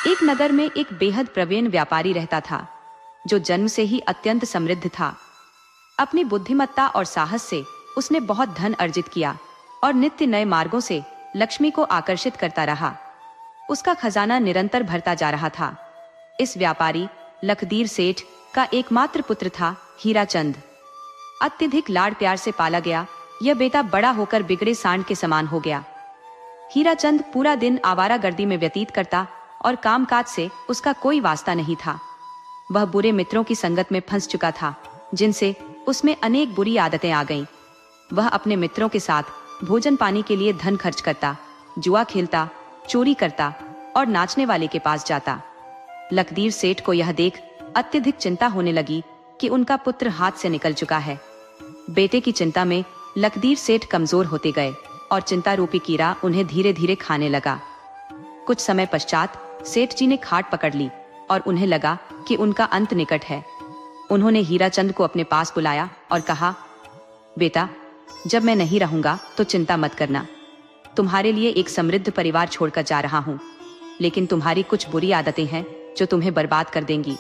एक नगर में एक बेहद प्रवीण व्यापारी रहता था, जो जन्म से ही अत्यंत समृद्ध था। अपनी बुद्धिमत्ता और साहस से उसने बहुत धन अर्जित किया और नित्य नए मार्गों से लक्ष्मी को आकर्षित करता रहा। उसका खजाना निरंतर भरता जा रहा था। इस व्यापारी लखदीर सेठ का एकमात्र पुत्र था हीराचंद। अत्यधिक लाड़ प्यार से पाला गया यह बेटा बड़ा होकर बिगड़े सांड के समान हो गया। हीराचंद पूरा दिन आवारागर्दी में व्यतीत करता और कामकाज से उसका कोई वास्ता नहीं था। वह बुरे मित्रों की संगत में फंस चुका था, जिनसे उसमें अनेक बुरी आदतें आ गईं। वह अपने मित्रों के साथ भोजन पानी के लिए धन खर्च करता, जुआ खेलता, चोरी करता और नाचने वाले के पास जाता। लखदीर सेठ को यह देख अत्यधिक चिंता होने लगी कि उनका पुत्र हाथ से निकल चुका है। बेटे की चिंता में लखदीर सेठ कमजोर होते गए और चिंता रूपी कीड़ा उन्हें धीरे धीरे खाने लगा। कुछ समय पश्चात सेठ जी ने खाट पकड़ ली और उन्हें लगा कि उनका अंत निकट है। उन्होंने हीराचंद को अपने पास बुलाया और कहा, बेटा, जब मैं नहीं रहूंगा तो चिंता मत करना। तुम्हारे लिए एक समृद्ध परिवार छोड़कर जा रहा हूं, लेकिन तुम्हारी कुछ बुरी आदतें हैं जो तुम्हें बर्बाद कर देंगी।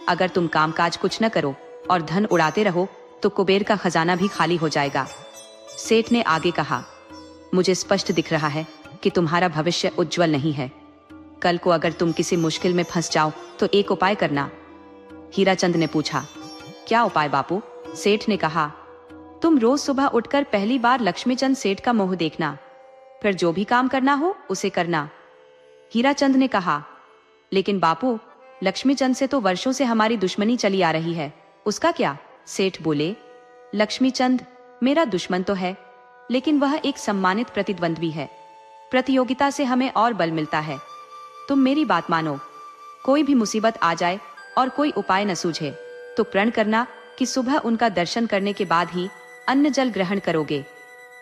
अगर तुम कामकाज कुछ न करो और धन उड़ाते रहो तो कुबेर का खजाना भी खाली हो जाएगा। सेठ ने आगे कहा, मुझे स्पष्ट दिख रहा है कि तुम्हारा भविष्य उज्जवल नहीं है। कल को अगर तुम किसी मुश्किल में फंस जाओ तो एक उपाय करना। हीराचंद ने पूछा, क्या उपाय बापू? सेठ ने कहा, तुम रोज सुबह उठकर पहली बार लक्ष्मीचंद सेठ का मुंह देखना, फिर जो भी काम करना हो उसे करना। हीराचंद ने कहा, लेकिन बापू, लक्ष्मीचंद से तो वर्षों से हमारी दुश्मनी चली आ रही है, उसका क्या? सेठ बोले, लक्ष्मीचंद मेरा दुश्मन तो है, लेकिन वह एक सम्मानित प्रतिद्वंद्वी है। प्रतियोगिता से हमें और बल मिलता है। तुम मेरी बात मानो। कोई भी मुसीबत आ जाए और कोई उपाय न सूझे तो प्रण करना कि सुबह उनका दर्शन करने के बाद ही अन्न जल ग्रहण करोगे।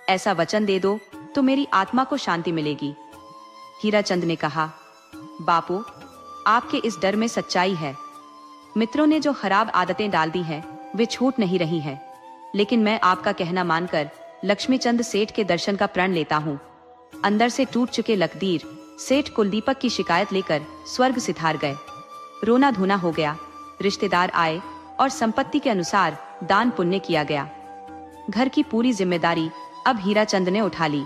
ऐसा वचन दे दो तो मेरी आत्मा को शांति मिलेगी। हीराचंद ने कहा, बापू, आपके इस डर में सच्चाई है। मित्रों ने जो खराब आदतें डाल दी हैं वे छूट नहीं रही हैं, लेकिन मैं आपका कहना मानकर लक्ष्मीचंद सेठ के दर्शन का प्रण लेता हूँ। अंदर से टूट चुके लखदीर सेठ कुलदीपक की शिकायत लेकर स्वर्ग सिधार गए। रोना धोना हो गया। रिश्तेदार आए और संपत्ति के अनुसार दान पुण्य किया गया। घर की पूरी जिम्मेदारी अब हीराचंद ने उठा ली।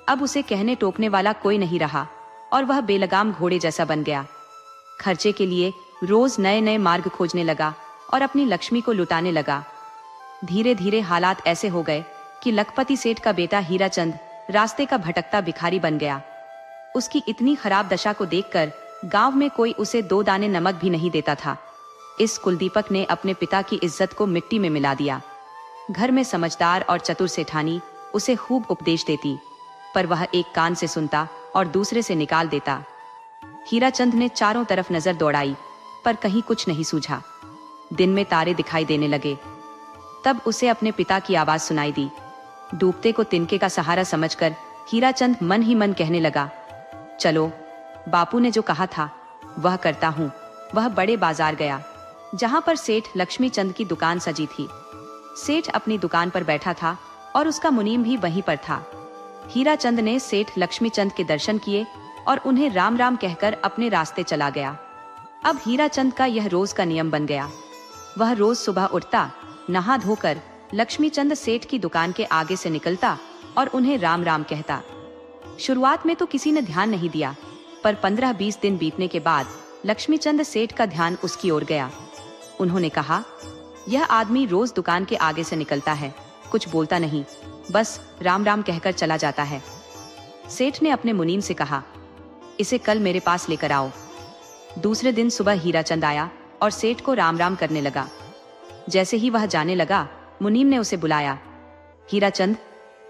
अब उसे कहने टोकने वाला कोई नहीं रहा और वह बेलगाम घोड़े जैसा बन गया। खर्चे के लिए रोज नए नए मार्ग खोजने लगा और अपनी लक्ष्मी को लुटाने लगा। धीरे धीरे हालात ऐसे हो गए कि लखपति सेठ का बेटा हीराचंद रास्ते का भटकता भिखारी बन गया। उसकी इतनी खराब दशा को देखकर गांव में कोई उसे 2 दाने नमक भी नहीं देता था। इस कुलदीपक ने अपने पिता की इज्जत को मिट्टी में मिला दिया। घर में समझदार और चतुर सेठानी उसे खूब उपदेश देती, पर वह एक कान से सुनता और दूसरे से निकाल देता। हीराचंद ने चारों तरफ नजर दौड़ाई, पर कहीं कुछ नहीं सूझा। दिन में तारे दिखाई देने लगे। तब उसे अपने पिता की आवाज सुनाई दी। डूबते को तिनके का सहारा समझकर हीराचंद मन ही मन कहने लगा, चलो, बापू ने जो कहा था वह करता हूँ। वह बड़े बाजार गया, जहाँ पर सेठ लक्ष्मीचंद की दुकान सजी थी। सेठ अपनी दुकान पर बैठा था और उसका मुनीम भी वहीं पर था। हीराचंद ने सेठ लक्ष्मीचंद के दर्शन किए और उन्हें राम राम कहकर अपने रास्ते चला गया। अब हीराचंद का यह रोज का नियम बन गया। वह रोज सुबह उठता, नहा धोकर लक्ष्मीचंद सेठ की दुकान के आगे से निकलता और उन्हें राम राम कहता। शुरुआत में तो किसी ने ध्यान नहीं दिया, पर 15-20 दिन बीतने के बाद लक्ष्मीचंद सेठ का ध्यान उसकी ओर गया। उन्होंने कहा, यह आदमी रोज दुकान के आगे से निकलता है, कुछ बोलता नहीं, बस राम राम कहकर चला जाता है। सेठ ने अपने मुनीम से कहा, इसे कल मेरे पास लेकर आओ। दूसरे दिन सुबह हीराचंद आया और सेठ को राम राम करने लगा। जैसे ही वह जाने लगा, मुनीम ने उसे बुलाया, हीराचंद,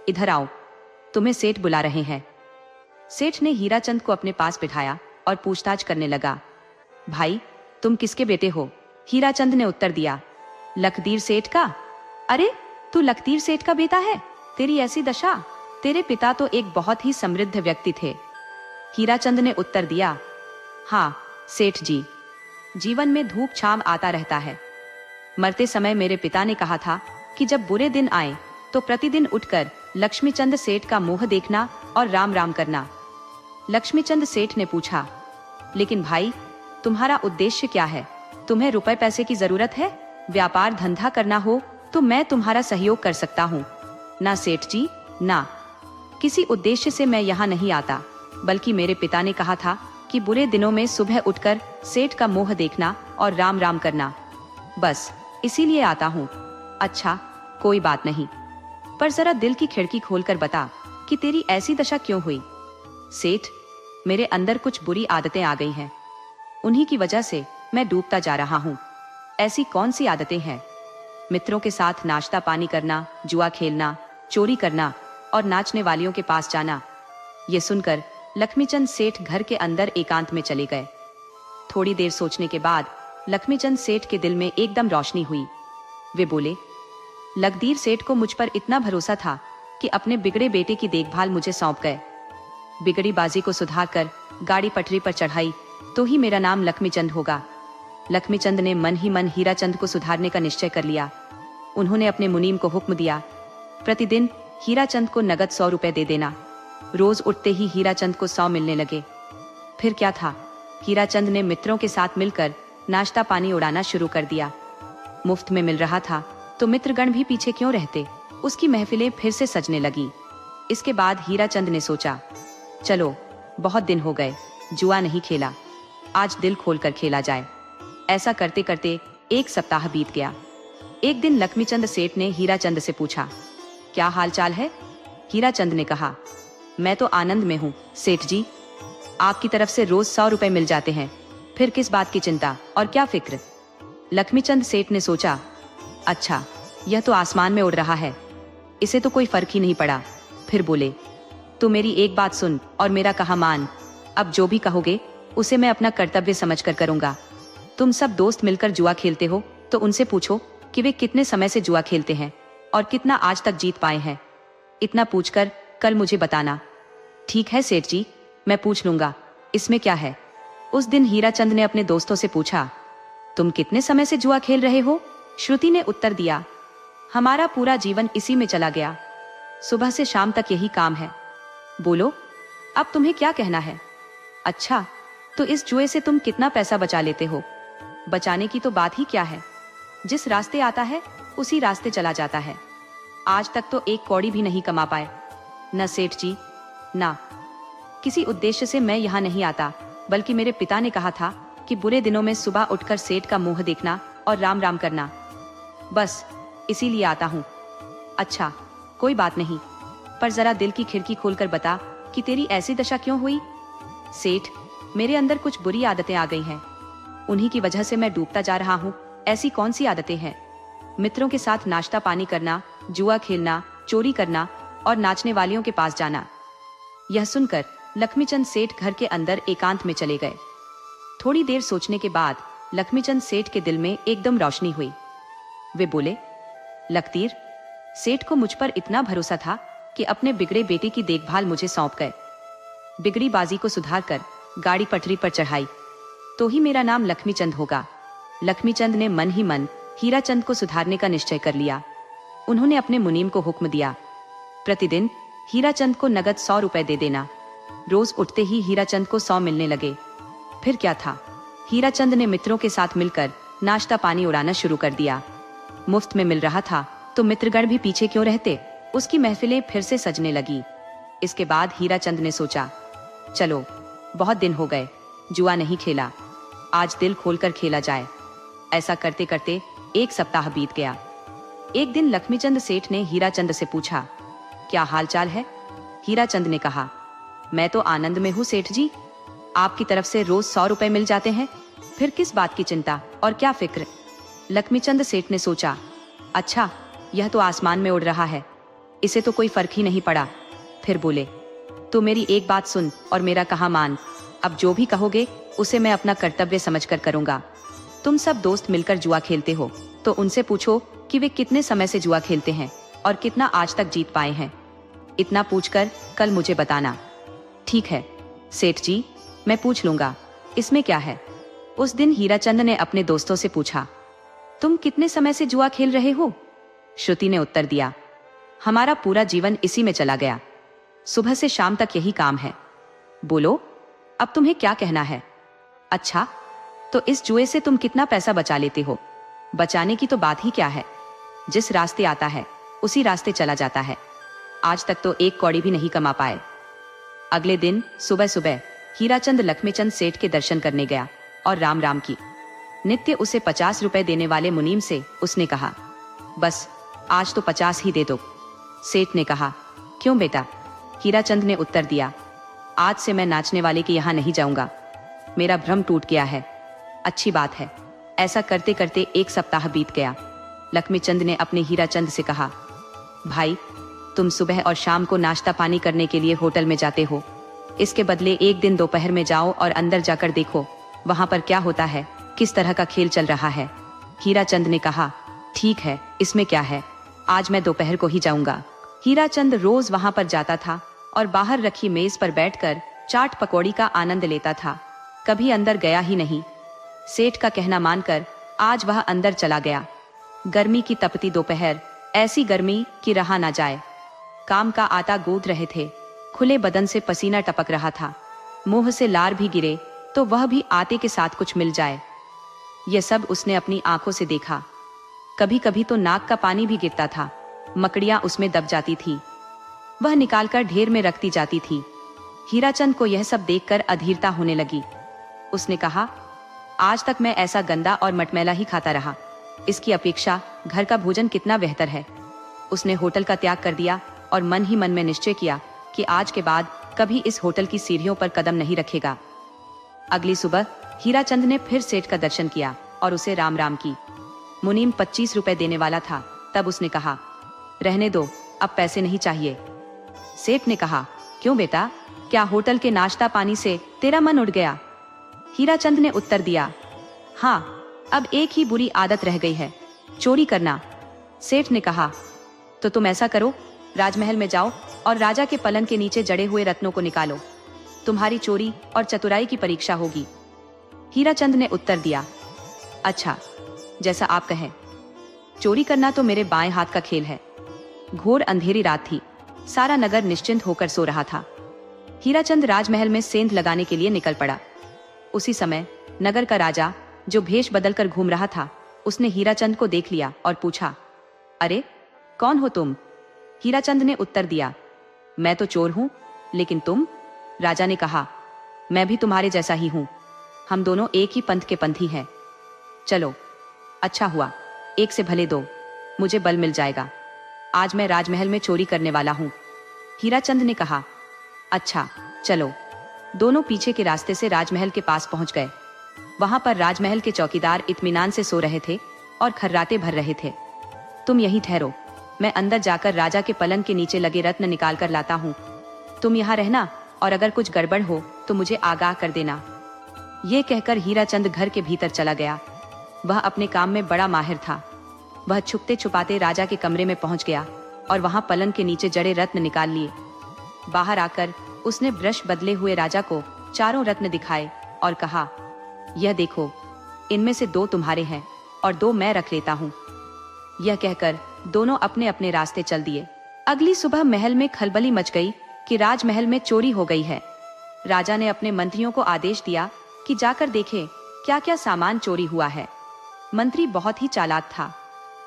इधर आओ, तुम्हें सेठ बुला रहे हैं। सेठ ने हीराचंद को अपने पास बिठाया और पूछताछ करने लगा, भाई, तुम किसके बेटे हो? हीराचंद ने उत्तर दिया, लखदीर सेठ का। अरे, तू लखदीर सेठ का बेटा है? तेरी ऐसी दशा! तेरे पिता तो एक बहुत ही समृद्ध व्यक्ति थे। हीराचंद ने उत्तर दिया, हाँ सेठ जी, जीवन में धूप छांव आता रहता है। मरते समय मेरे पिता ने कहा था कि जब बुरे दिन आए तो प्रतिदिन उठकर लक्ष्मीचंद सेठ का मुंह देखना और राम राम करना। लक्ष्मीचंद सेठ ने पूछा, लेकिन भाई, तुम्हारा उद्देश्य क्या है? तुम्हें रुपए पैसे की जरूरत है? व्यापार धंधा करना हो तो मैं तुम्हारा सहयोग कर सकता हूँ। ना सेठ जी, ना। किसी उद्देश्य से मैं यहाँ नहीं आता, बल्कि मेरे पिता ने कहा था कि बुरे दिनों में सुबह उठकर सेठ का मुंह देखना और राम राम करना, बस इसीलिए आता हूँ। अच्छा, कोई बात नहीं, पर जरा दिल की खिड़की खोलकर बता कि तेरी ऐसी दशा क्यों हुई? सेठ, मेरे अंदर कुछ बुरी आदतें आ गई हैं। उन्हीं की वजह से मैं डूबता जा रहा हूँ। ऐसी कौन सी आदतें हैं? मित्रों के साथ नाश्ता पानी करना, जुआ खेलना, चोरी करना और नाचने वालियों के पास जाना। ये सुनकर लक्ष्मीचंद सेठ घर के अंदर एकांत में चले गए। थोड़ी देर सोचने के बाद लक्ष्मीचंद सेठ के दिल में एकदम रोशनी हुई। वे बोले, लकदीर सेठ को मुझ पर इतना भरोसा था कि अपने बिगड़े बेटे की देखभाल मुझे सौंप गए। बिगड़ी बाजी को सुधारकर गाड़ी पटरी पर चढ़ाई तो ही मेरा नाम लक्ष्मीचंद होगा। लक्ष्मीचंद ने मन ही मन हीराचंद को सुधारने का निश्चय कर लिया। उन्होंने अपने मुनीम को हुक्म दिया, प्रतिदिन हीराचंद को नगद 100 रुपए दे देना। रोज उठते ही हीराचंद को 100 मिलने लगे। फिर क्या था, हीराचंद ने मित्रों के साथ मिलकर नाश्ता पानी उड़ाना शुरू कर दिया। मुफ्त में मिल रहा था तो मित्रगण भी पीछे क्यों रहते। उसकी महफिलें फिर से सजने लगी। इसके बाद हीराचंद ने सोचा, चलो बहुत दिन हो गए जुआ नहीं खेला, आज दिल खोलकर खेला जाए। ऐसा करते करते एक सप्ताह बीत गया। एक दिन लक्ष्मीचंद सेठ ने हीराचंद से पूछा, क्या हाल चाल है? हीराचंद ने कहा, मैं तो आनंद में हूँ सेठ जी, आपकी तरफ से रोज 100 रुपए मिल जाते हैं, फिर किस बात की चिंता और क्या फिक्र? लक्ष्मीचंद सेठ ने सोचा, अच्छा, यह तो आसमान में उड़ रहा है, इसे तो कोई फर्क ही नहीं पड़ा। फिर बोले, तू मेरी एक बात सुन और मेरा कहा मान। अब जो भी कहोगे उसे मैं अपना कर्तव्य समझकर करूंगा। तुम सब दोस्त मिलकर जुआ खेलते हो तो उनसे पूछो कि वे कितने समय से जुआ खेलते हैं और कितना आज तक जीत पाए हैं। इतना पूछकर कल मुझे बताना। ठीक है सेठ जी, मैं पूछ लूंगा, इसमें क्या है? उस दिन हीराचंद ने अपने दोस्तों से पूछा, तुम कितने समय से जुआ खेल रहे हो? श्रुति ने उत्तर दिया, हमारा पूरा जीवन इसी में चला गया, सुबह से शाम तक यही काम है। बोलो, अब तुम्हें क्या कहना है? अच्छा, तो इस जुए से तुम कितना पैसा बचा लेते हो? बचाने की तो बात ही क्या है, जिस रास्ते आता है उसी रास्ते चला जाता है। आज तक तो एक कौड़ी भी नहीं कमा पाए। न सेठ जी, ना। किसी उद्देश्य से मैं यहाँ नहीं आता, बल्कि मेरे पिता ने कहा था कि बुरे दिनों में सुबह उठकर सेठ का मुंह देखना और राम राम करना, बस इसीलिए आता हूँ। अच्छा, कोई बात नहीं, पर जरा दिल की खिड़की खोलकर बता कि तेरी ऐसी दशा क्यों हुई? सेठ, मेरे अंदर कुछ बुरी आदतें आ गई हैं, उन्हीं की वजह से मैं डूबता जा रहा हूँ। ऐसी कौन सी आदतें हैं? मित्रों के साथ नाश्ता पानी करना, जुआ खेलना, चोरी करना और नाचने वालियों के पास जाना। यह सुनकर लक्ष्मीचंद सेठ घर के अंदर एकांत में चले गए। थोड़ी देर सोचने के बाद लक्ष्मीचंद सेठ के दिल में एकदम रोशनी हुई। वे बोले, लकदीर सेठ को मुझ पर इतना भरोसा था कि अपने बिगड़े बेटे की देखभाल मुझे सौंप गए। बिगड़ी बाजी को सुधारकर गाड़ी पटरी पर चढ़ाई तो ही मेरा नाम लक्ष्मीचंद होगा। लक्ष्मीचंद ने मन ही मन हीराचंद को सुधारने का निश्चय कर लिया। उन्होंने अपने मुनीम को हुक्म दिया, प्रतिदिन हीराचंद को नगद 100 रुपए दे देना। रोज उठते ही हीराचंद को 100 मिलने लगे। फिर क्या था, हीराचंद ने मित्रों के साथ मिलकर नाश्ता पानी उड़ाना शुरू कर दिया। मुफ्त में मिल रहा था तो मित्रगण भी पीछे क्यों रहते। उसकी महफिलें फिर से सजने लगी। इसके बाद हीराचंद ने सोचा, चलो बहुत दिन हो गए जुआ नहीं खेला, आज दिल खोलकर खेला जाए। ऐसा करते करते एक सप्ताह बीत गया। एक दिन लक्ष्मीचंद सेठ ने हीराचंद से पूछा, क्या हाल चाल है? हीराचंद ने कहा, मैं तो आनंद में हूँ सेठ जी, आपकी तरफ से रोज 100 रुपए मिल जाते हैं, फिर किस बात की चिंता और क्या फिक्र? लक्ष्मीचंद सेठ ने सोचा, अच्छा, यह तो आसमान में उड़ रहा है, इसे तो कोई फर्क ही नहीं पड़ा। फिर बोले, तो मेरी एक बात सुन और मेरा कहा मान। अब जो भी कहोगे उसे मैं अपना कर्तव्य समझकर करूंगा। तुम सब दोस्त मिलकर जुआ खेलते हो तो उनसे पूछो कि वे कितने समय से जुआ खेलते हैं और कितना आज तक जीत पाए हैं। इतना पूछकर कल मुझे बताना। ठीक है सेठ जी, मैं पूछ लूंगा, इसमें क्या है? उस दिन हीराचंद ने अपने दोस्तों से पूछा, तुम कितने समय से जुआ खेल रहे हो? श्रुति ने उत्तर दिया, हमारा पूरा जीवन इसी में चला गया, सुबह से शाम तक यही काम है। बोलो, अब तुम्हें क्या कहना है? अच्छा, तो इस जुए से तुम कितना पैसा बचा लेते हो? बचाने की तो बात ही क्या है, जिस रास्ते आता है उसी रास्ते चला जाता है। आज तक तो एक कौड़ी भी नहीं कमा पाए। अगले दिन सुबह सुबह हीराचंद लक्ष्मीचंद सेठ के दर्शन करने गया और राम राम की। नित्य उसे 50 रुपए देने वाले मुनीम से उसने कहा, बस आज तो 50 ही दे दो। सेठ ने कहा, क्यों बेटा? हीराचंद ने उत्तर दिया, आज से मैं नाचने वाले के यहाँ नहीं जाऊंगा, मेरा भ्रम टूट गया है। अच्छी बात है। ऐसा करते करते 1 सप्ताह बीत गया। लक्ष्मीचंद ने अपने हीराचंद से कहा, भाई तुम सुबह और शाम को नाश्ता पानी करने के लिए होटल में जाते हो, इसके बदले एक दिन दोपहर में जाओ और अंदर जाकर देखो वहां पर क्या होता है, किस तरह का खेल चल रहा है। हीराचंद ने कहा, ठीक है, इसमें क्या है, आज मैं दोपहर को ही जाऊंगा। हीराचंद रोज वहां पर जाता था और बाहर रखी मेज पर बैठकर चाट पकौड़ी का आनंद लेता था। कभी अंदर गया ही नहीं। सेठ का कहना मानकर आज वह अंदर चला गया। गर्मी की तपती दोपहर, ऐसी गर्मी कि रहा ना जाए। काम का आटा गूंथ रहे थे, खुले बदन से पसीना टपक रहा था, मुंह से लार भी गिरे तो वह भी आटे के साथ कुछ मिल जाए। यह सब उसने अपनी आंखों से देखा। कभी कभी तो नाक का पानी भी गिरता था, मकड़ियां उसमें दब जाती थी, वह निकालकर ढेर में रखती जाती थी। हीराचंद को यह सब देखकर अधीरता होने लगी। उसने कहा, आज तक मैं ऐसा गंदा और मटमैला ही खाता रहा, इसकी अपेक्षा घर का भोजन कितना बेहतर है। उसने होटल का त्याग कर दिया और मन ही मन में निश्चय किया कि आज के बाद कभी इस होटल की सीढ़ियों पर कदम नहीं रखेगा। अगली सुबह हीराचंद ने फिर सेठ का दर्शन किया और उसे राम राम की। मुनीम 25 रुपए देने वाला था। तब उसने कहा, रहने दो, अब पैसे नहीं चाहिए। सेठ ने कहा, क्यों बेटा, क्या होटल के नाश्ता पानी से तेरा मन उड़ गया? हीराचंद ने उत्तर दिया, हाँ, अब एक ही बुरी आदत रह गई है, चोरी करना। सेठ ने कहा, तो तुम ऐसा करो, राजमहल में जाओ और राजा के पलंग के नीचे जड़े हुए रत्नों को निकालो, तुम्हारी चोरी और चतुराई की परीक्षा होगी। हीराचंद ने उत्तर दिया, अच्छा, जैसा आप कहें। चोरी करना तो मेरे बाएं हाथ का खेल है। घोर अंधेरी रात थी, सारा नगर निश्चिंत होकर सो रहा था। हीराचंद राजमहल में सेंध लगाने के लिए निकल पड़ा। उसी समय नगर का राजा, जो भेष बदलकर घूम रहा था, उसने हीराचंद को देख लिया और पूछा, अरे कौन हो तुम? हीराचंद ने उत्तर दिया, मैं तो चोर हूं, लेकिन तुम? राजा ने कहा, मैं भी तुम्हारे जैसा ही हूं, हम दोनों एक ही पंथ के पंथी हैं। चलो, अच्छा हुआ, एक से भले दो, मुझे बल मिल जाएगा। आज मैं राजमहल में चोरी करने वाला हूं। हीराचंद ने कहा, अच्छा चलो। दोनों पीछे के रास्ते से राजमहल के पास पहुंच गए। वहां पर राजमहल के चौकीदार इत्मीनान से सो रहे थे और खर्राटे भर रहे थे। तुम यहीं ठहरो, मैं अंदर जाकर राजा के पलंग के नीचे लगे रत्न निकाल कर लाता हूँ। तुम यहाँ रहना और अगर कुछ गड़बड़ हो तो मुझे आगाह कर देना। ये कहकर हीराचंद घर के भीतर चला गया। वह अपने काम में बड़ा माहिर था। वह छुपते छुपाते राजा के कमरे में पहुंच गया और वहां पलंग के नीचे जड़े रत्न निकाल लिए। बाहर आकर उसने ब्रश बदले हुए राजा को चारों रत्न दिखाए और कहा, यह देखो, इनमें से 2 तुम्हारे हैं और 2 मैं रख लेता हूँ। यह कहकर दोनों अपने अपने रास्ते चल दिए। अगली सुबह महल में खलबली मच गई कि राजमहल में चोरी हो गई है। राजा ने अपने मंत्रियों को आदेश दिया कि जाकर देखें क्या क्या सामान चोरी हुआ है। मंत्री बहुत ही चालाक था।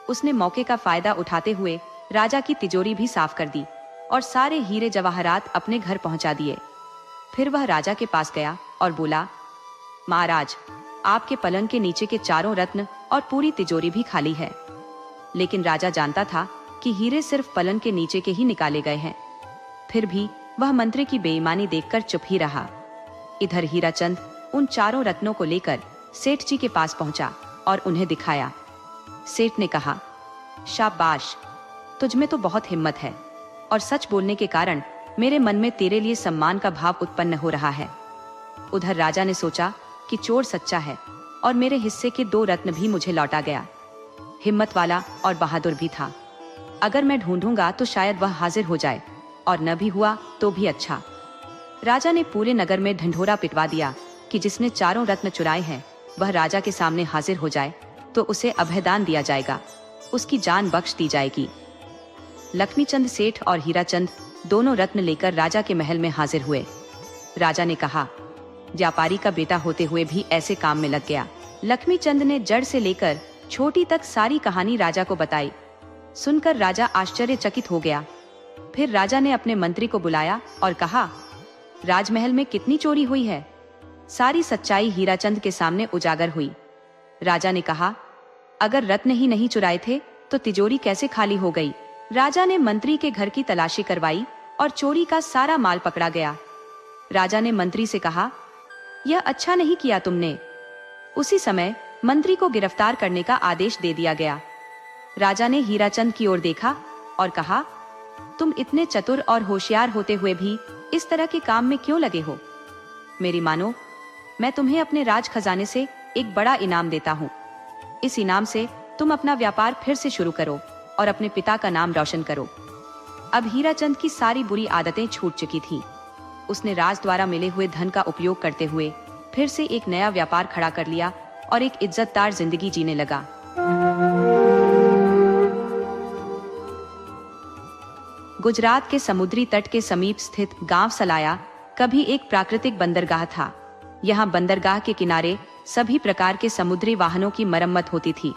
उसने मौके का फायदा उठाते हुए राजा की तिजोरी भी साफ कर दी और सारे हीरे जवाहरात अपने घर पहुंचा दिए। फिर वह राजा के पास गया और बोला, महाराज, आपके पलंग के नीचे के चारों रत्न और पूरी तिजोरी भी खाली है। लेकिन राजा जानता था कि हीरे सिर्फ पलंग के नीचे के ही निकाले गए हैं। फिर भी वह मंत्री की बेईमानी देखकर चुप ही रहा। इधर हीराचंद उन चारों रत्नों को लेकर सेठ जी के पास पहुंचा और उन्हें दिखाया। सेठ ने कहा, शाबाश, तुझमें तो बहुत हिम्मत है और सच बोलने के कारण मेरे मन में तेरे लिए सम्मान का भाव उत्पन्न हो रहा है। उधर राजा ने सोचा कि चोर सच्चा है और मेरे हिस्से के 2 रत्न भी मुझे लौटा गया। हिम्मत वाला और बहादुर भी था। अगर मैं ढूंढूंगा तो शायद वह हाजिर हो जाए, और न भी हुआ तो भी अच्छा। राजा ने पूरे नगर में ढंढोरा पिटवा दिया कि जिसने चारों रत्न चुराए हैं वह राजा के सामने हाजिर हो जाए तो उसे अभयदान दिया जाएगा, उसकी जान बख्श दी जाएगी। लक्ष्मीचंद सेठ और हीराचंद दोनों रत्न लेकर राजा के महल में हाजिर हुए। राजा ने कहा, व्यापारी का बेटा होते हुए भी ऐसे काम में लग गया। लक्ष्मी चंद ने जड़ से लेकर छोटी तक सारी कहानी राजा को बताई। सुनकर राजा आश्चर्यचकित हो गया। फिर राजा ने अपने मंत्री को बुलाया और कहा, राजमहल में कितनी चोरी हुई है? सारी सच्चाई हीराचंद के सामने उजागर हुई। राजा ने कहा, अगर रत्न ही नहीं चुराए थे तो तिजोरी कैसे खाली हो गई? राजा ने मंत्री के घर की तलाशी करवाई और चोरी का सारा माल पकड़ा गया। राजा ने मंत्री से कहा, यह अच्छा नहीं किया तुमने। उसी समय मंत्री को गिरफ्तार करने का आदेश दे दिया गया। राजा ने हीराचंद की ओर देखा और कहा, तुम इतने चतुर और होशियार होते हुए भी इस तरह के काम में क्यों लगे हो? मेरी मानो, मैं तुम्हें अपने राज खजाने से एक बड़ा इनाम देता हूँ। इस इनाम से तुम अपना व्यापार फिर से शुरू करो और अपने पिता का नाम रोशन करो। अब हीराचंद की सारी बुरी आदतें छूट चुकी थीं। उसने राज द्वारा मिले हुए धन का उपयोग करते हुए फिर से एक नया व्यापार खड़ा कर लिया और एक इज्जतदार जिंदगी जीने लगा। गुजरात के समुद्री तट के समीप स्थित गांव सलाया कभी एक प्राकृतिक बंदरगाह था। यहाँ बंदरगाह के किनारे सभी प्रकार के समुद्री वाहनों की मरम्मत होती थी,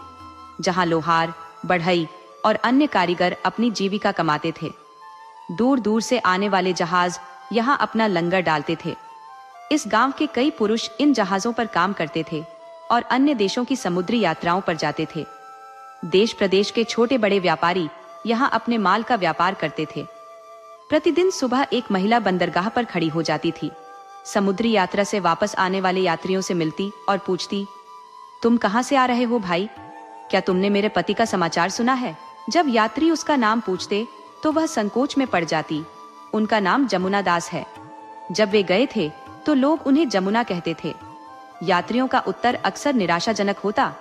जहाँ लोहार, बढ़ई और अन्य कारीगर अपनी जीविका कमाते थे। दूर दूर से आने वाले जहाज यहाँ अपना लंगर डालते थे। इस गांव के कई पुरुष इन जहाजों पर काम करते थे और अन्य देशों की समुद्री यात्राओं पर जाते थे। देश प्रदेश के छोटे बड़े व्यापारी यहाँ अपने माल का व्यापार करते थे। प्रतिदिन सुबह एक महिला बंदरगाह पर खड़ी हो जाती थी। समुद्री यात्रा से वापस आने वाले यात्रियों से मिलती और पूछती, तुम कहाँ से आ रहे हो भाई? क्या तुमने मेरे पति का समाचार सुना है? जब यात्री उसका नाम पूछते तो वह संकोच में पड़ जाती। उनका नाम जमुना दास है। जब वे गए थे तो लोग उन्हें जमुना कहते थे। यात्रियों का उत्तर अक्सर निराशाजनक होता,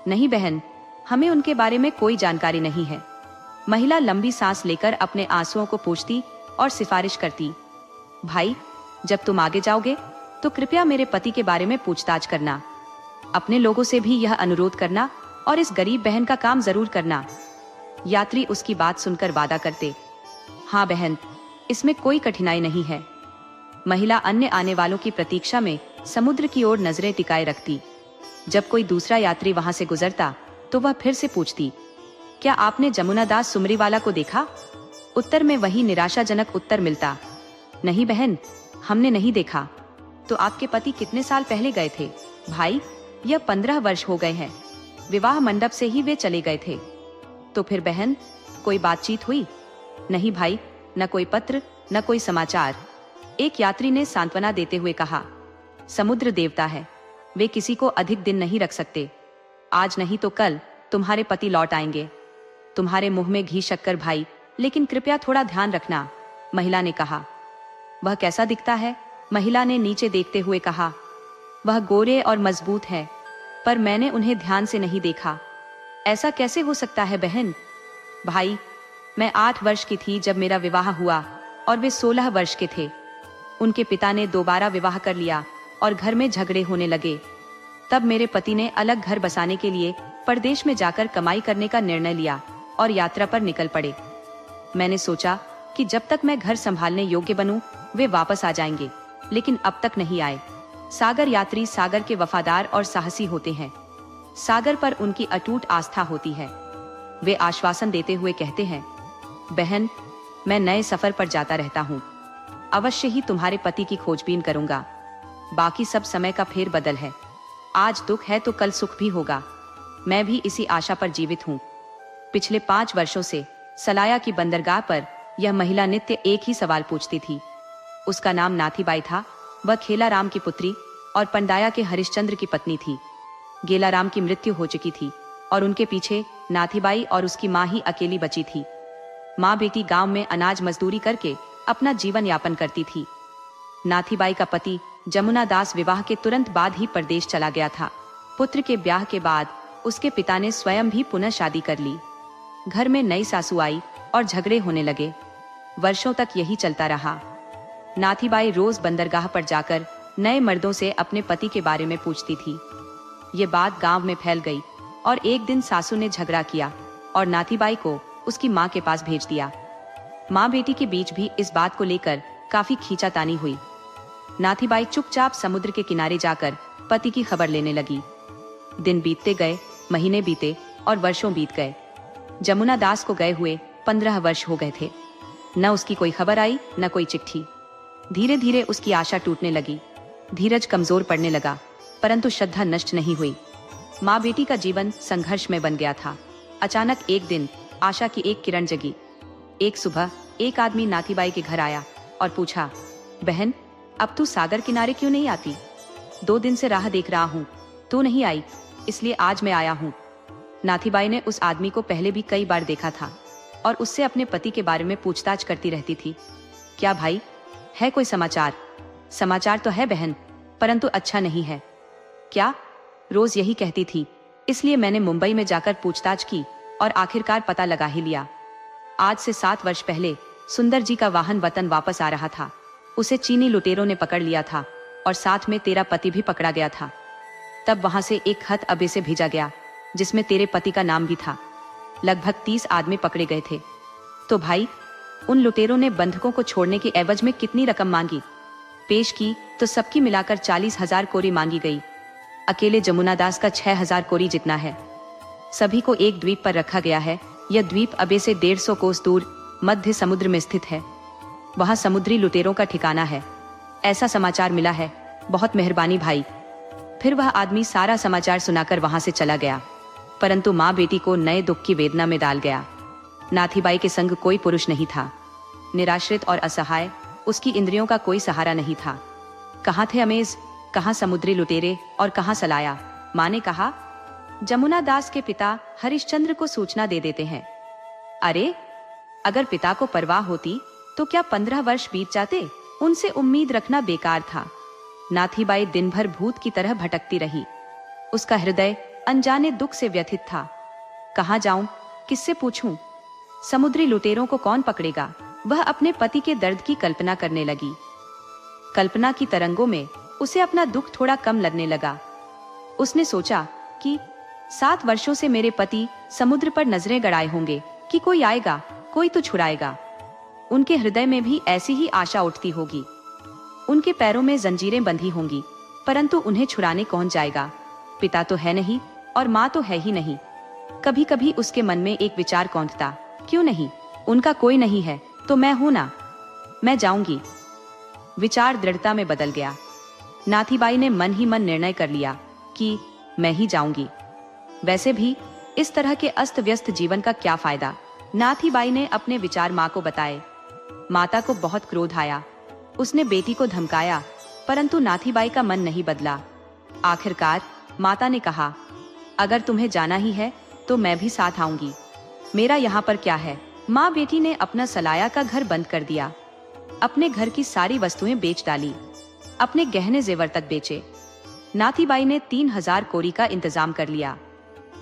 नहीं बहन, हमें उनके बारे में कोई जानकारी नहीं है। महिला लंबी सांस लेकर अपने आंसुओं को पोंछती और सिफारिश करती, भाई, जब तुम आगे जाओगे तो कृपया मेरे पति के बारे में पूछताछ करना। अपने लोगों से भी यह अनुरोध करना और इस गरीब बहन का काम जरूर करना। यात्री उसकी बात सुनकर वादा करते, हाँ बहन, इसमें कोई कठिनाई नहीं है। महिला अन्य आने वालों की प्रतीक्षा में समुद्र की ओर नजरें टिकाए रखती। जब कोई दूसरा यात्री वहां से गुजरता तो वह फिर से पूछती, क्या आपने जमुना दास सुमरीवाला को देखा? उत्तर में वही निराशाजनक उत्तर मिलता, नहीं बहन, हमने नहीं देखा। तो आपके पति कितने साल पहले गए थे? भाई, यह 15 वर्ष हो गए हैं। विवाह मंडप से ही वे चले गए थे। तो फिर बहन, कोई बातचीत हुई? नहीं भाई, न कोई पत्र, न कोई समाचार। एक यात्री ने सांत्वना देते हुए कहा, समुद्र देवता है, वे किसी को अधिक दिन नहीं रख सकते। आज नहीं तो कल तुम्हारे पति लौट आएंगे। तुम्हारे मुंह में घी शक्कर भाई, लेकिन कृपया थोड़ा ध्यान रखना। महिला ने कहा, वह कैसा दिखता है? महिला ने नीचे देखते हुए कहा, वह गोरे और मजबूत है, पर मैंने उन्हें ध्यान से नहीं देखा। ऐसा कैसे हो सकता है बहन? भाई, मैं 8 वर्ष की थी जब मेरा विवाह हुआ और वे 16 वर्ष के थे। उनके पिता ने दोबारा विवाह कर लिया और घर में झगड़े होने लगे। तब मेरे पति ने अलग घर बसाने के लिए परदेश में जाकर कमाई करने का निर्णय लिया और यात्रा पर निकल पड़े। मैंने सोचा कि जब तक मैं घर संभालने योग्य बनूं, वे वापस आ जाएंगे, लेकिन अब तक नहीं आए। सागर यात्री सागर के वफादार और साहसी होते हैं। सागर पर उनकी अटूट आस्था होती है। वे आश्वासन देते हुए कहते हैं, बहन, मैं नए सफर पर जाता रहता हूँ। अवश्य ही तुम्हारे पति की खोजबीन करूंगा। बाकी सब समय का फेरबदल है। आज दुख है तो कल सुख भी होगा। मैं भी इसी आशा पर जीवित हूँ। पिछले 5 वर्षों से सलाया की बंदरगाह पर यह महिला नित्य एक ही सवाल पूछती थी। उसका नाम नाथीबाई था। वह खेलाराम की पुत्री और पंडाया के हरिश्चंद्र की पत्नी थी। गेलाराम की मृत्यु हो चुकी थी और उनके पीछे नाथीबाई और उसकी माँ ही अकेली बची थी। माँ बेटी गांव में अनाज मजदूरी करके अपना जीवन यापन करती थी। नाथीबाई का पति जमुना दास विवाह के तुरंत बाद ही परदेश चला गया था। पुत्र के ब्याह के बाद उसके पिता ने स्वयं भी पुनः शादी कर ली। घर में नई सासू आई और झगड़े होने लगे। वर्षों तक यही चलता रहा। नाथीबाई रोज बंदरगाह पर जाकर नए मर्दों से अपने पति के बारे में पूछती थी। ये बात गांव में फैल गई और एक दिन सासू ने झगड़ा किया और नाथीबाई को उसकी माँ के पास भेज दिया। माँ बेटी के बीच भी इस बात को लेकर काफी खींचातानी हुई। नाथीबाई चुपचाप समुद्र के किनारे जाकर पति की खबर लेने लगी। दिन बीतते गए, महीने बीते और वर्षों बीत गए। जमुना दास को गए हुए 15 वर्ष हो गए थे। न उसकी कोई खबर आई, न कोई चिट्ठी। धीरे धीरे उसकी आशा टूटने लगी, धीरज कमजोर पड़ने लगा, परंतु श्रद्धा नष्ट नहीं हुई। माँ बेटी का जीवन संघर्ष में बन गया था। अचानक एक दिन आशा की एक किरण जगी। एक सुबह एक आदमी नाथीबाई के घर आया और पूछा, बहन, अब तू सागर किनारे क्यों नहीं आती? 2 दिन से राह देख रहा हूँ, तू नहीं आई, इसलिए आज मैं आया हूँ। नाथीबाई ने उस आदमी को पहले भी कई बार देखा था और उससे अपने पति के बारे में पूछताछ करती रहती थी। क्या भाई, है कोई समाचार? समाचार तो है बहन, परंतु अच्छा नहीं है। क्या? रोज यही कहती थी, इसलिए मैंने मुंबई में जाकर पूछताछ की और आखिरकार पता लगा ही लिया। आज से 7 वर्ष पहले सुंदर जी का वाहन वतन वापस आ रहा था। उसे चीनी लुटेरों ने पकड़ लिया था और साथ में तेरा पति भी पकड़ा गया था। तब वहां से एक खत अबे से भेजा गया जिसमें तेरे पति का नाम भी था। लगभग 30 आदमी पकड़े गए थे। तो भाई, उन लुटेरों ने बंधकों को छोड़ने के एवज में कितनी रकम मांगी? पेश की तो सबकी मिलाकर 40,000 कोरी मांगी गई। अकेले जमुना दास का 6,000 कोरी जितना है। सभी को एक द्वीप पर रखा गया है। यह द्वीप अबे से 150 कोस दूर मध्य समुद्र में स्थित है। वहां समुद्री लुटेरों का ठिकाना है। ऐसा समाचार मिला है। बहुत मेहरबानी भाई। फिर वह आदमी सारा समाचार सुनाकर वहां से चला गया, परंतु माँ बेटी को नए दुख की वेदना में डाल गया। नाथीबाई के संग कोई पुरुष नहीं था। निराश्रित और असहाय, उसकी इंद्रियों का कोई सहारा नहीं था। कहाँ थे अमेज, कहाँ समुद्री लुटेरे और कहाँ सलाया? माँ ने कहा, जमुना दास के पिता हरिश्चंद्र को सूचना दे देते हैं। अरे, अगर पिता को परवाह होती तो क्या 15 वर्ष बीत जाते? उनसे उम्मीद रखना बेकार था। नाथीबाई दिन भर भूत की तरह भटकती रही। उसका हृदय अनजाने दुख से व्यथित था। कहाँ जाऊं, किससे पूछूं? समुद्री लुटेरों को कौन पकड़ेगा? वह अपने पति के दर्द की कल्पना करने लगी। कल्पना की तरंगों में उसे अपना दुख थोड़ा कम लगने लगा। उसने सोचा कि 7 वर्षों से मेरे पति समुद्र पर नजरें गड़ाए होंगे कि कोई आएगा, कोई तो छुड़ाएगा। उनके हृदय में भी ऐसी ही आशा उठती होगी। उनके पैरों में जंजीरें बंधी होंगी, परंतु उन्हें छुड़ाने कौन जाएगा? पिता तो है नहीं और माँ तो है ही नहीं। कभी कभी उसके मन में एक विचार कौंधता, क्यों नहीं, उनका कोई नहीं है तो मैं हूं ना, मैं जाऊंगी। विचार दृढ़ता में बदल गया। नाथीबाई ने मन ही मन निर्णय कर लिया कि मैं ही जाऊंगी। वैसे भी इस तरह के अस्त व्यस्त जीवन का क्या फायदा? नाथीबाई ने अपने विचार माँ को बताए। माता को बहुत क्रोध आया। उसने बेटी को धमकाया, परंतु नाथीबाई का मन नहीं बदला। आखिरकार माता ने कहा, अगर तुम्हें जाना ही है तो मैं भी साथ आऊंगी। मेरा यहाँ पर क्या है? माँ बेटी ने अपना सलाया का घर बंद कर दिया। अपने घर की सारी वस्तुएं बेच डाली। अपने गहने जेवर तक बेचे। नाथीबाई ने 3,000 कोरी का इंतजाम कर लिया।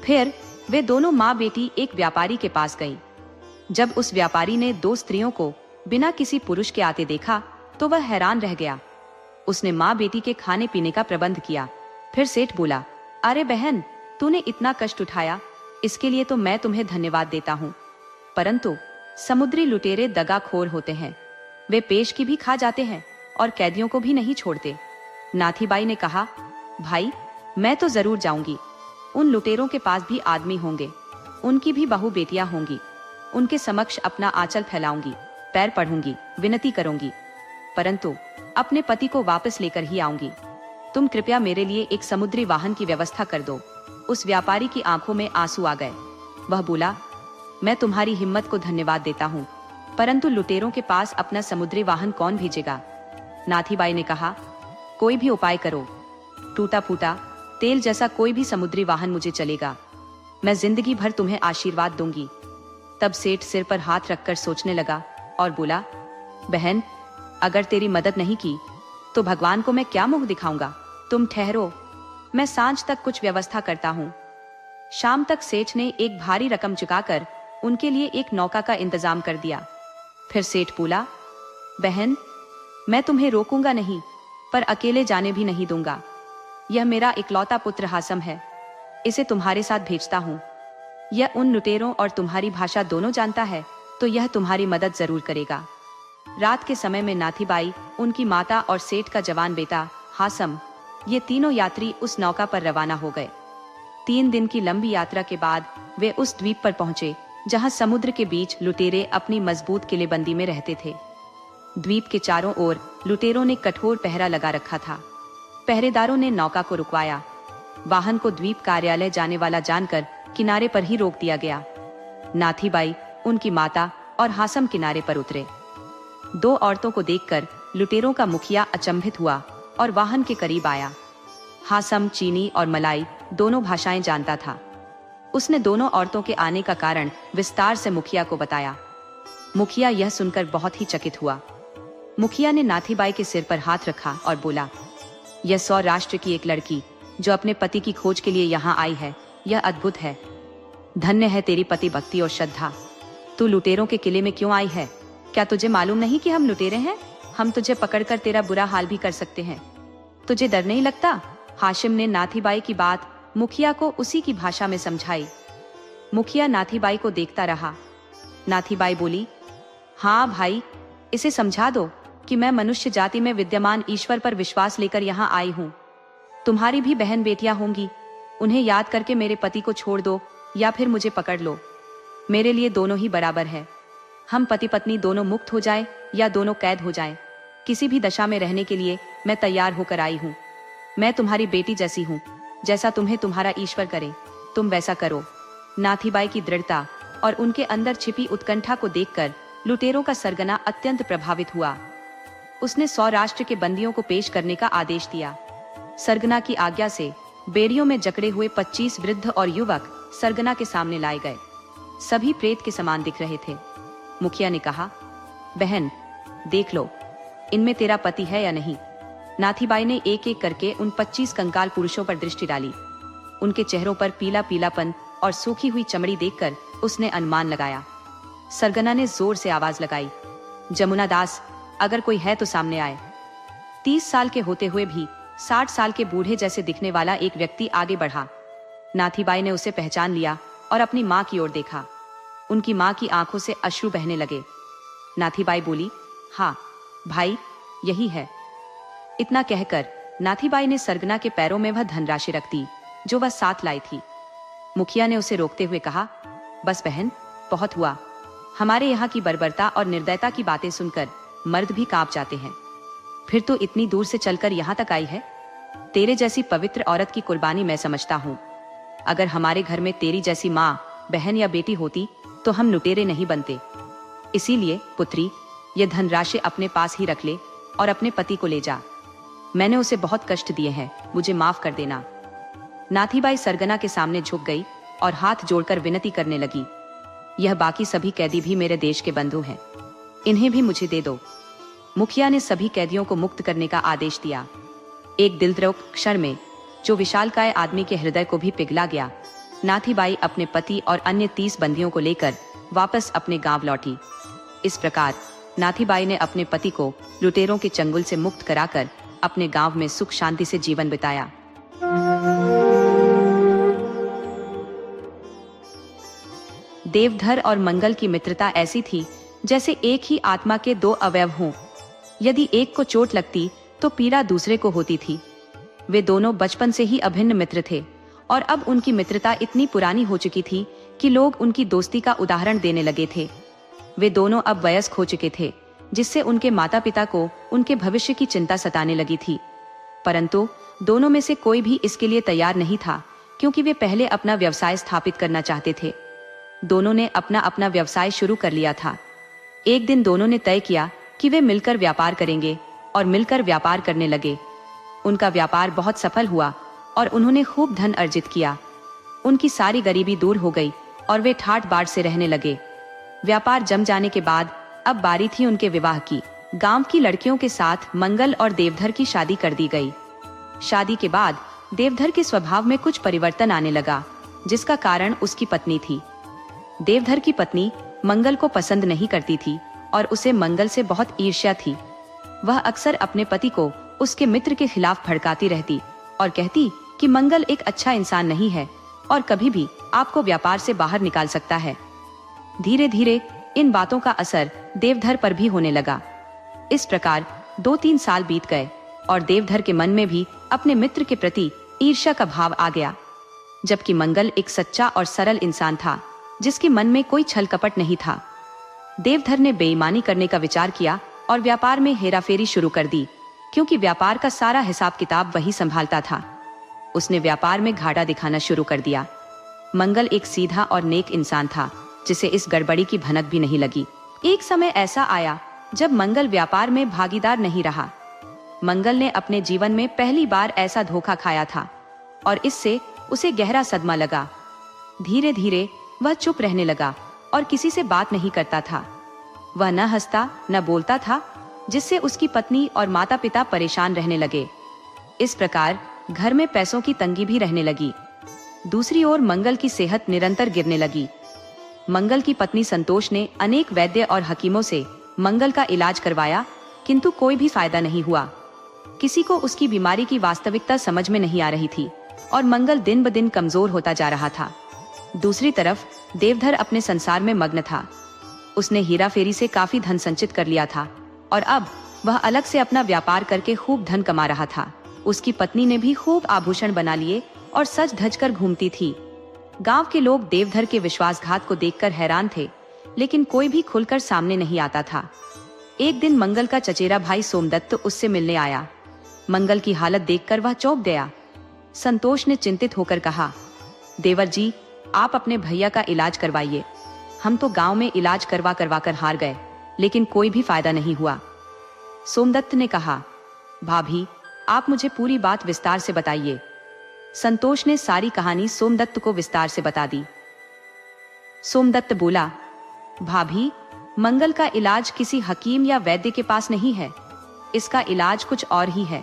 फिर वे दोनों माँ बेटी एक व्यापारी के पास गईं। जब उस व्यापारी ने 2 स्त्रियों को बिना किसी पुरुष के आते देखा तो वह हैरान रह गया। उसने माँ बेटी के खाने पीने का प्रबंध किया। फिर सेठ बोला, अरे बहन, तूने इतना कष्ट उठाया, इसके लिए तो मैं तुम्हें धन्यवाद देता हूँ। परंतु समुद्री लुटेरे दगाखोर होते हैं। वे पेश की भी खा जाते हैं और कैदियों को भी नहीं छोड़ते। नाथीबाई ने कहा, भाई, मैं तो जरूर जाऊंगी। उन लुटेरों के पास भी आदमी होंगे, उनकी भी बहू बेटियां होंगी। उनके समक्ष अपना आंचल फैलाऊंगी, पैर पढ़ूंगी, विनती करूंगी, परंतु अपने पति को वापस लेकर ही आऊंगी। तुम कृपया मेरे लिए एक समुद्री वाहन की व्यवस्था कर दो। उस व्यापारी की आंखों में आंसू आ गए। वह बोला, मैं तुम्हारी हिम्मत को धन्यवाद देता हूँ, परंतु लुटेरों के पास अपना समुद्री वाहन कौन भेजेगा? नाथीबाई ने कहा, कोई भी उपाय करो। टूटा फूटा तेल जैसा कोई भी समुद्री वाहन मुझे चलेगा। मैं जिंदगी भर तुम्हें आशीर्वाद दूंगी। तब सेठ सिर पर हाथ रखकर सोचने लगा और बोला, बहन, अगर तेरी मदद नहीं की तो भगवान को मैं क्या मुंह दिखाऊंगा? तुम ठहरो, मैं सांझ तक कुछ व्यवस्था करता हूँ। शाम तक सेठ ने एक भारी रकम चुकाकर उनके लिए एक नौका का इंतजाम कर दिया। फिर सेठ बोला, बहन, मैं तुम्हें रोकूंगा नहीं, पर अकेले जाने भी नहीं दूंगा। यह मेरा इकलौता पुत्र हासम है, इसे तुम्हारे साथ भेजता हूँ। यह उन लुटेरों और तुम्हारी भाषा दोनों जानता है, तो यह तुम्हारी मदद जरूर करेगा। रात के समय में नाथीबाई, उनकी माता और सेठ का जवान बेटा हासम, ये तीनों यात्री उस नौका पर रवाना हो गए। 3 दिन की लंबी यात्रा के बाद वे उस द्वीप पर पहुंचे जहां समुद्र के बीच लुटेरे अपनी मजबूत किलेबंदी में रहते थे। द्वीप के चारों ओर लुटेरों ने कठोर पहरा लगा रखा था। पहरेदारों ने नौका को रुकवाया। वाहन को द्वीप कार्यालय जाने वाला जानकर किनारे पर ही रोक दिया गया। नाथीबाई, उनकी माता और हासम किनारे पर उतरे। 2 औरतों को देखकर लुटेरों का मुखिया अचंभित हुआ और वाहन के करीब आया। हासम चीनी और मलाई दोनों भाषाएं जानता था। उसने दोनों औरतों के आने का कारण विस्तार से मुखिया को बताया। मुखिया यह सुनकर बहुत ही चकित हुआ। मुखिया ने नाथीबाई के सिर पर हाथ रखा और बोला, यह सौराष्ट्र की एक लड़की जो अपने पति की खोज के लिए यहाँ आई है, यह अद्भुत है। धन्य है तेरी पति भक्ति और श्रद्धा। तू लुटेरों के किले में क्यों आई है? क्या तुझे मालूम नहीं कि हम लुटेरे हैं? हम तुझे पकड़कर तेरा बुरा हाल भी कर सकते हैं। तुझे डर नहीं लगता? हाशिम ने नाथीबाई की बात मुखिया को उसी की भाषा में समझाई। मुखिया नाथीबाई को देखता रहा। नाथीबाई बोली, हाँ भाई, इसे समझा दो कि मैं मनुष्य जाति में विद्यमान ईश्वर पर विश्वास लेकर यहाँ आई हूँ। तुम्हारी भी बहन बेटियां होंगी, उन्हें याद करके मेरे पति को छोड़ दो या फिर मुझे पकड़ लो। मेरे लिए दोनों ही बराबर है। हम पति पत्नी दोनों मुक्त हो जाएं या दोनों कैद हो जाएं, किसी भी दशा में रहने के लिए मैं तैयार होकर आई हूँ। मैं तुम्हारी बेटी जैसी हूँ, जैसा तुम्हें तुम्हारा ईश्वर करे तुम वैसा करो। नाथीबाई की दृढ़ता और उनके अंदर छिपी उत्कंठा को देखकर लुटेरों का सरगना अत्यंत प्रभावित हुआ। उसने सौराष्ट्र के बंदियों को पेश करने का आदेश दिया। सरगना की आज्ञा से बेड़ियों में जकड़े हुए 25 वृद्ध और युवक सरगना के सामने लाए गए। सभी प्रेत के समान दिख रहे थे। मुखिया ने कहा, बहन देख लो, इनमें तेरा पति है या नहीं। नाथीबाई ने एक एक करके उन 25 कंकाल पुरुषों पर दृष्टि डाली। उनके चेहरों पर पीला पीलापन और सूखी हुई चमड़ी देखकर उसने अनुमान लगाया। सरगना ने जोर से आवाज लगाई, जमुना दास, अगर कोई है तो सामने आए। 30 साल के होते हुए भी 60 साल के बूढ़े जैसे दिखने वाला एक व्यक्ति आगे बढ़ा। नाथीबाई ने उसे पहचान लिया और अपनी माँ की ओर देखा। उनकी माँ की आंखों से अश्रु बहने लगे। नाथीबाई बोली, हाँ भाई, यही है। इतना कहकर नाथीबाई ने सरगना के पैरों में वह धनराशि रख दी जो वह साथ लाई थी। मुखिया ने उसे रोकते हुए कहा, बस बहन, बहुत हुआ। हमारे यहाँ की बर्बरता और निर्दयता की बातें सुनकर मर्द भी कांप जाते हैं। फिर तो इतनी दूर से चलकर यहाँ तक आई है। तेरे जैसी पवित्र औरत की कुर्बानी मैं समझता हूँ। अगर हमारे घर में तेरी जैसी माँ, बहन या बेटी होती तो हम लुटेरे नहीं बनते। इसीलिए पुत्री, ये धनराशि अपने पास ही रख ले और अपने पति को ले जा। मैंने उसे बहुत कष्ट दिए हैं, मुझे माफ कर देना। नाथीबाई सरगना के सामने झुक गई और हाथ जोड़कर विनती करने लगी, यह बाकी सभी कैदी भी मेरे देश के बंधु हैं, इन्हें भी मुझे दे दो। मुखिया ने सभी कैदियों को मुक्त करने का आदेश दिया। एक दिलद्रोह क्षण में जो विशालकाय आदमी के हृदय को भी पिघला गया, नाथीबाई अपने पति और अन्य 30 बंदियों को लेकर वापस अपने गांव लौटी। इस प्रकार नाथीबाई ने अपने पति को लुटेरों के चंगुल से मुक्त कराकर अपने गांव में सुख शांति से जीवन बिताया। देवधर और मंगल की मित्रता ऐसी थी जैसे एक ही आत्मा के 2 अवयव हों। यदि एक को चोट लगती तो पीड़ा दूसरे को होती थी। वे दोनों बचपन से ही अभिन्न मित्र थे और अब उनकी मित्रता इतनी पुरानी हो चुकी थी कि लोग उनकी दोस्ती का उदाहरण देने लगे थे। वे दोनों अब वयस्क हो चुके थे, जिससे उनके माता पिता को उनके भविष्य की चिंता सताने लगी थी। परंतु दोनों में से कोई भी इसके लिए तैयार नहीं था, क्योंकि वे पहले अपना व्यवसाय स्थापित करना चाहते थे। दोनों ने अपना अपना व्यवसाय शुरू कर लिया था। एक दिन दोनों ने तय किया कि वे मिलकर व्यापार करेंगे और मिलकर व्यापार करने लगे। उनका व्यापार बहुत सफल हुआ और उन्होंने खूब धन अर्जित किया। उनकी सारी गरीबी दूर हो गई और वे ठाट बाट से रहने लगे। व्यापार जम जाने के बाद अब बारी थी उनके विवाह की। गांव की लड़कियों के साथ मंगल और देवधर की शादी कर दी गई। शादी के बाद देवधर के स्वभाव में कुछ परिवर्तन आने लगा, जिसका कारण उसकी पत्नी थी। देवधर की पत्नी मंगल को पसंद नहीं करती थी और उसे मंगल से बहुत ईर्ष्या थी। वह अक्सर अपने पति को उसके मित्र के खिलाफ भड़काती रहती और कहती कि मंगल एक अच्छा इंसान नहीं है और कभी भी आपको व्यापार से बाहर निकाल सकता है। धीरे धीरे इन बातों का असर देवधर पर भी होने लगा। इस प्रकार 2-3 साल बीत गए और देवधर के मन में भी अपने मित्र के प्रति ईर्ष्या का भाव आ गया। जबकि मंगल एक सच्चा और सरल इंसान था, जिसके मन में कोई छल कपट नहीं था। देवधर ने बेईमानी करने का विचार किया और व्यापार में हेराफेरी शुरू कर दी, क्योंकि व्यापार का सारा हिसाब किताब वही संभालता था। उसने व्यापार में घाटा दिखाना शुरू कर दिया। मंगल एक सीधा और नेक इंसान था, जिसे इस गड़बड़ी की भनक भी नहीं लगी। एक समय ऐसा आया जब मंगल व्यापार में भागीदार नहीं रहा। मंगल ने अपने जीवन में पहली बार ऐसा धोखा खाया था और इससे उसे गहरा सदमा लगा। धीरे धीरे वह चुप रहने लगा और किसी से बात नहीं करता था। वह न हंसता न बोलता था, जिससे उसकी पत्नी और माता पिता परेशान रहने लगे। इस प्रकार घर में पैसों की तंगी भी रहने लगी। दूसरी ओर मंगल की सेहत निरंतर गिरने लगी। मंगल की पत्नी संतोष ने अनेक वैद्य और हकीमों से मंगल का इलाज करवाया, किंतु कोई भी फायदा नहीं हुआ। किसी को उसकी बीमारी की वास्तविकता समझ में नहीं आ रही थी और मंगल दिन ब दिन कमजोर होता जा रहा था। दूसरी तरफ देवधर अपने संसार में मग्न था। उसने हीरा फेरी से काफी धन संचित कर लिया था और अब वह अलग से अपना व्यापार करके खूब धन कमा रहा था। उसकी पत्नी ने भी खूब आभूषण बना लिए और सज धज कर घूमती थी। गांव के लोग देवधर के विश्वासघात को देखकर हैरान थे, लेकिन कोई भी खुलकर सामने नहीं आता था। एक दिन मंगल का चचेरा भाई सोमदत्त उससे मिलने आया। मंगल की हालत देखकर वह चौंक गया। संतोष ने चिंतित होकर कहा, देवर जी, आप अपने भैया का इलाज करवाइए। हम तो गांव में इलाज करवा कर हार गए, लेकिन कोई भी फायदा नहीं हुआ। सोमदत्त ने कहा, भाभी, आप मुझे पूरी बात विस्तार से बताइए। संतोष ने सारी कहानी सोमदत्त को विस्तार से बता दी। सोमदत्त बोला, भाभी, मंगल का इलाज किसी हकीम या वैद्य के पास नहीं है, इसका इलाज कुछ और ही है।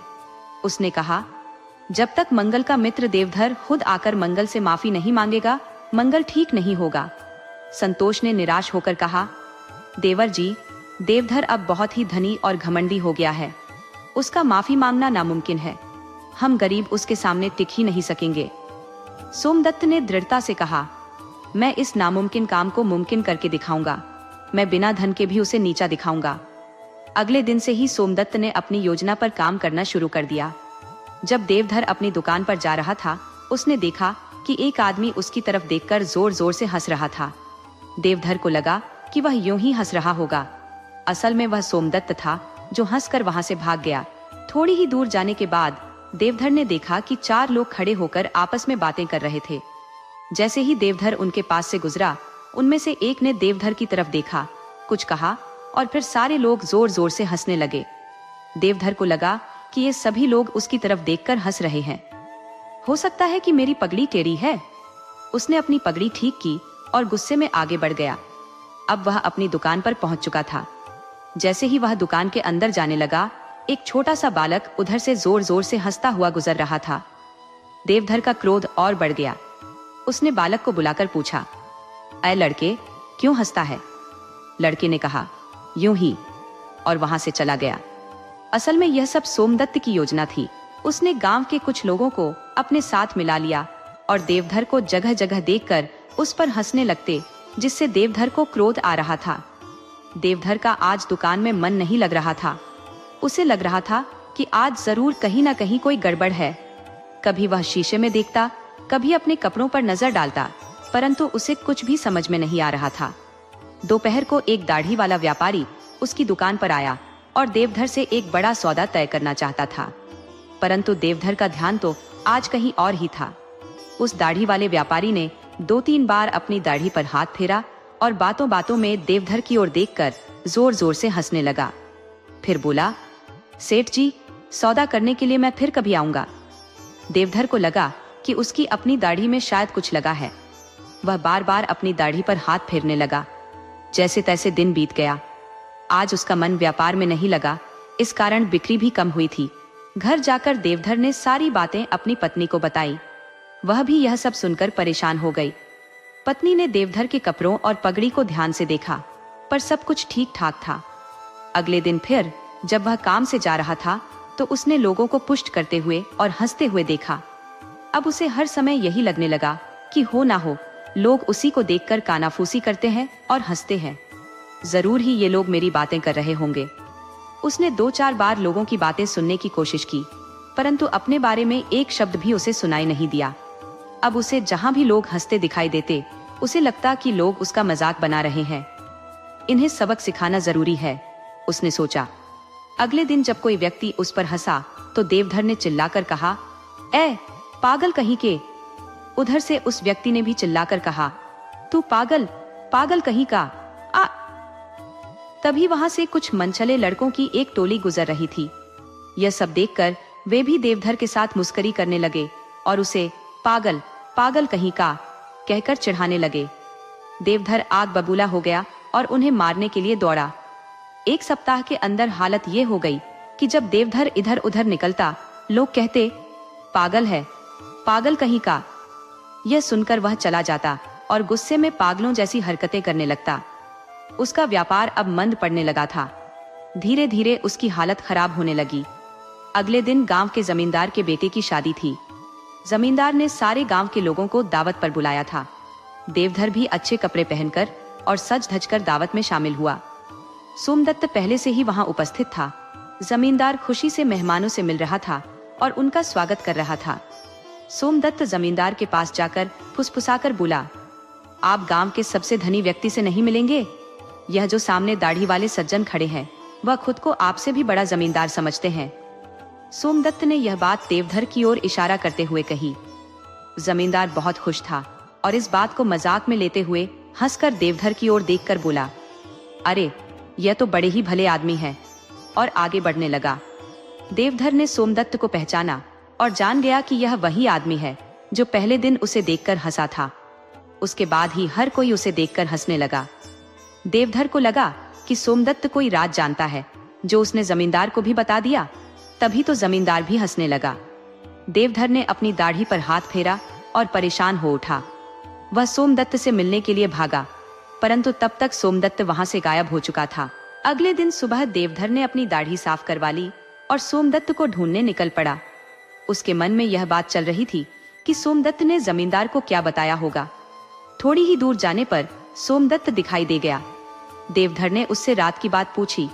उसने कहा, जब तक मंगल का मित्र देवधर खुद आकर मंगल से माफी नहीं मांगेगा, मंगल ठीक नहीं होगा। संतोष ने निराश होकर कहा, देवर जी, देवधर अब बहुत ही धनी और घमंडी हो गया है। उसका माफी मांगना नामुमकिन है। हम गरीब उसके सामने टिक ही नहीं सकेंगे। सोमदत्त ने दृढ़ता से कहा, मैं इस नामुमकिन काम को मुमकिन करके दिखाऊंगा। मैं बिना धन के भी उसे नीचा दिखाऊंगा। अगले दिन से ही सोमदत्त ने अपनी योजना पर काम करना शुरू कर दिया। जब देवधर अपनी दुकान पर जा रहा था, उसने देखा कि एक आदमी उसकी तरफ देखकर जोर जोर से हंस रहा था। देवधर को लगा कि वह यूं ही हंस रहा होगा। असल में वह सोमदत्त था, जो हंसकर वहां से भाग गया। थोड़ी ही दूर जाने के बाद देवधर ने देखा कि 4 लोग खड़े होकर आपस में बातें कर रहे थे। जैसे ही देवधर उनके पास से गुजरा, उनमें से एक ने देवधर की तरफ देखा, कुछ कहा और फिर सारे लोग जोर जोर से हंसने लगे। देवधर को लगा कि ये सभी लोग उसकी तरफ देखकर हंस रहे हैं। हो सकता है कि मेरी पगड़ी टेढ़ी है। उसने अपनी पगड़ी ठीक की और गुस्से में आगे बढ़ गया। अब वह अपनी दुकान पर पहुंच चुका था। जैसे ही वह दुकान के अंदर जाने लगा, एक छोटा सा बालक उधर से जोर जोर से हंसता हुआ गुजर रहा था। देवधर का क्रोध और बढ़ गया। उसने बालक को बुलाकर पूछा, ऐ लड़के, क्यों हंसता है? लड़के ने कहा, यूं ही, और वहां से चला गया। असल में यह सब सोमदत्त की योजना थी। उसने गांव के कुछ लोगों को अपने साथ मिला लिया और देवधर को जगह जगह देखकर उस पर हंसने लगते, जिससे देवधर को क्रोध आ रहा था। देवधर का आज दुकान में मन नहीं लग रहा था। उसे लग रहा था कि आज जरूर कहीं ना कहीं कोई गड़बड़ है। कभी वह शीशे में देखता, कभी अपने कपड़ों पर नजर डालता, परंतु उसे कुछ भी समझ में नहीं आ रहा था। दोपहर को एक दाढ़ी वाला व्यापारी उसकी दुकान पर आया और देवधर से एक बड़ा सौदा तय करना चाहता था, परंतु देवधर का ध्यान तो आज कहीं और ही था। उस दाढ़ी वाले व्यापारी ने 2-3 बार अपनी दाढ़ी पर हाथ फेरा और बातों बातों में देवधर की ओर देखकर जोर जोर से हंसने लगा। फिर बोला, सेठ जी, सौदा करने के लिए मैं फिर कभी आऊंगा। देवधर को लगा कि उसकी अपनी दाढ़ी में शायद कुछ लगा है। वह बार बार अपनी दाढ़ी पर हाथ फेरने लगा। जैसे तैसे दिन बीत गया। आज उसका मन व्यापार में नहीं लगा, इस कारण बिक्री भी कम हुई थी। घर जाकर देवधर ने सारी बातें अपनी पत्नी को बताई। वह भी यह सब सुनकर परेशान हो गई। पत्नी ने देवधर के कपड़ों और पगड़ी को ध्यान से देखा, पर सब कुछ ठीक ठाक था। अगले दिन फिर जब वह काम से जा रहा था, तो उसने लोगों को पुष्ट करते हुए और हंसते हुए देखा। अब उसे हर समय यही लगने लगा कि हो ना हो, लोग उसी को देखकर कानाफूसी करते हैं और हंसते हैं। जरूर ही ये लोग मेरी बातें कर रहे होंगे। उसने 2-4 बार लोगों की बातें सुनने की कोशिश की, परंतु अपने बारे में एक शब्द भी उसे सुनाई नहीं दिया। अब उसे जहां भी लोग हंसते दिखाई देते, उसे लगता कि लोग उसका मजाक बना रहे हैं। इन्हें सबक सिखाना जरूरी है, उसने सोचा। अगले दिन जब कोई व्यक्ति उस पर हंसा तो देवधर ने चिल्लाकर कहा, ए पागल कहीं के। उधर से उस व्यक्ति ने भी चिल्लाकर कहा, तू पागल, पागल कहीं का आ। तभी वहां से कुछ मनचले लड़कों की एक टोली गुजर रही थी। यह सब देखकर वे भी देवधर के साथ मुस्करी करने लगे और उसे पागल, पागल कहीं का कहकर चिढ़ाने लगे। देवधर आग बबूला हो गया और उन्हें मारने के लिए दौड़ा। एक सप्ताह के अंदर हालत ये हो गई कि जब देवधर इधर उधर निकलता, लोग कहते, पागल है, पागल कहीं का। यह सुनकर वह चला जाता और गुस्से में पागलों जैसी हरकतें करने लगता। उसका व्यापार अब मंद पड़ने लगा था। धीरे धीरे उसकी हालत खराब होने लगी। अगले दिन गांव के जमींदार के बेटे की शादी थी। जमींदार ने सारे गांव के लोगों को दावत पर बुलाया था। देवधर भी अच्छे कपड़े पहनकर और सज धजकर दावत में शामिल हुआ। सोमदत्त पहले से ही वहां उपस्थित था। जमींदार खुशी से मेहमानों से मिल रहा था और उनका स्वागत कर रहा था। सोमदत्त जमींदार के पास जाकर फुसफुसाकर बोला, आप गांव के सबसे धनी व्यक्ति से नहीं मिलेंगे? यह जो सामने दाढ़ी वाले सज्जन खड़े हैं, वह खुद को आपसे भी बड़ा जमींदार समझते हैं। सोमदत्त ने यह बात देवधर की ओर इशारा करते हुए कही। जमींदार बहुत खुश था और इस बात को मजाक में लेते हुए हंसकर देवधर की ओर देखकर बोला, अरे यह तो बड़े ही भले आदमी हैं, और आगे बढ़ने लगा। देवधर ने सोमदत्त को पहचाना और जान गया कि यह वही आदमी है जो पहले दिन उसे देखकर हंसा था। उसके बाद ही हर कोई उसे देखकर हंसने लगा। देवधर को लगा कि सोमदत्त कोई राज जानता है, जो उसने जमींदार को भी बता दिया। तभी तो जमींदार भी हंसने लगा। देवधर ने अपनी दाढ़ी पर हाथ फेरा और परेशान हो उठा। वह सोमदत्त से मिलने के लिए भागा, परंतु तब तक सोमदत्त वहां से गायब हो चुका था। अगले दिन सुबह देवधर ने अपनी दाढ़ी साफ करवा ली और सोमदत्त को ढूंढने निकल पड़ा। उसके मन में यह बात चल रही थी कि सोमदत्त ने जमींदार को क्या बताया होगा। थोड़ी ही दूर जाने पर सोमदत्त दिखाई दे गया। देवधर ने उससे रात की बात पूछी।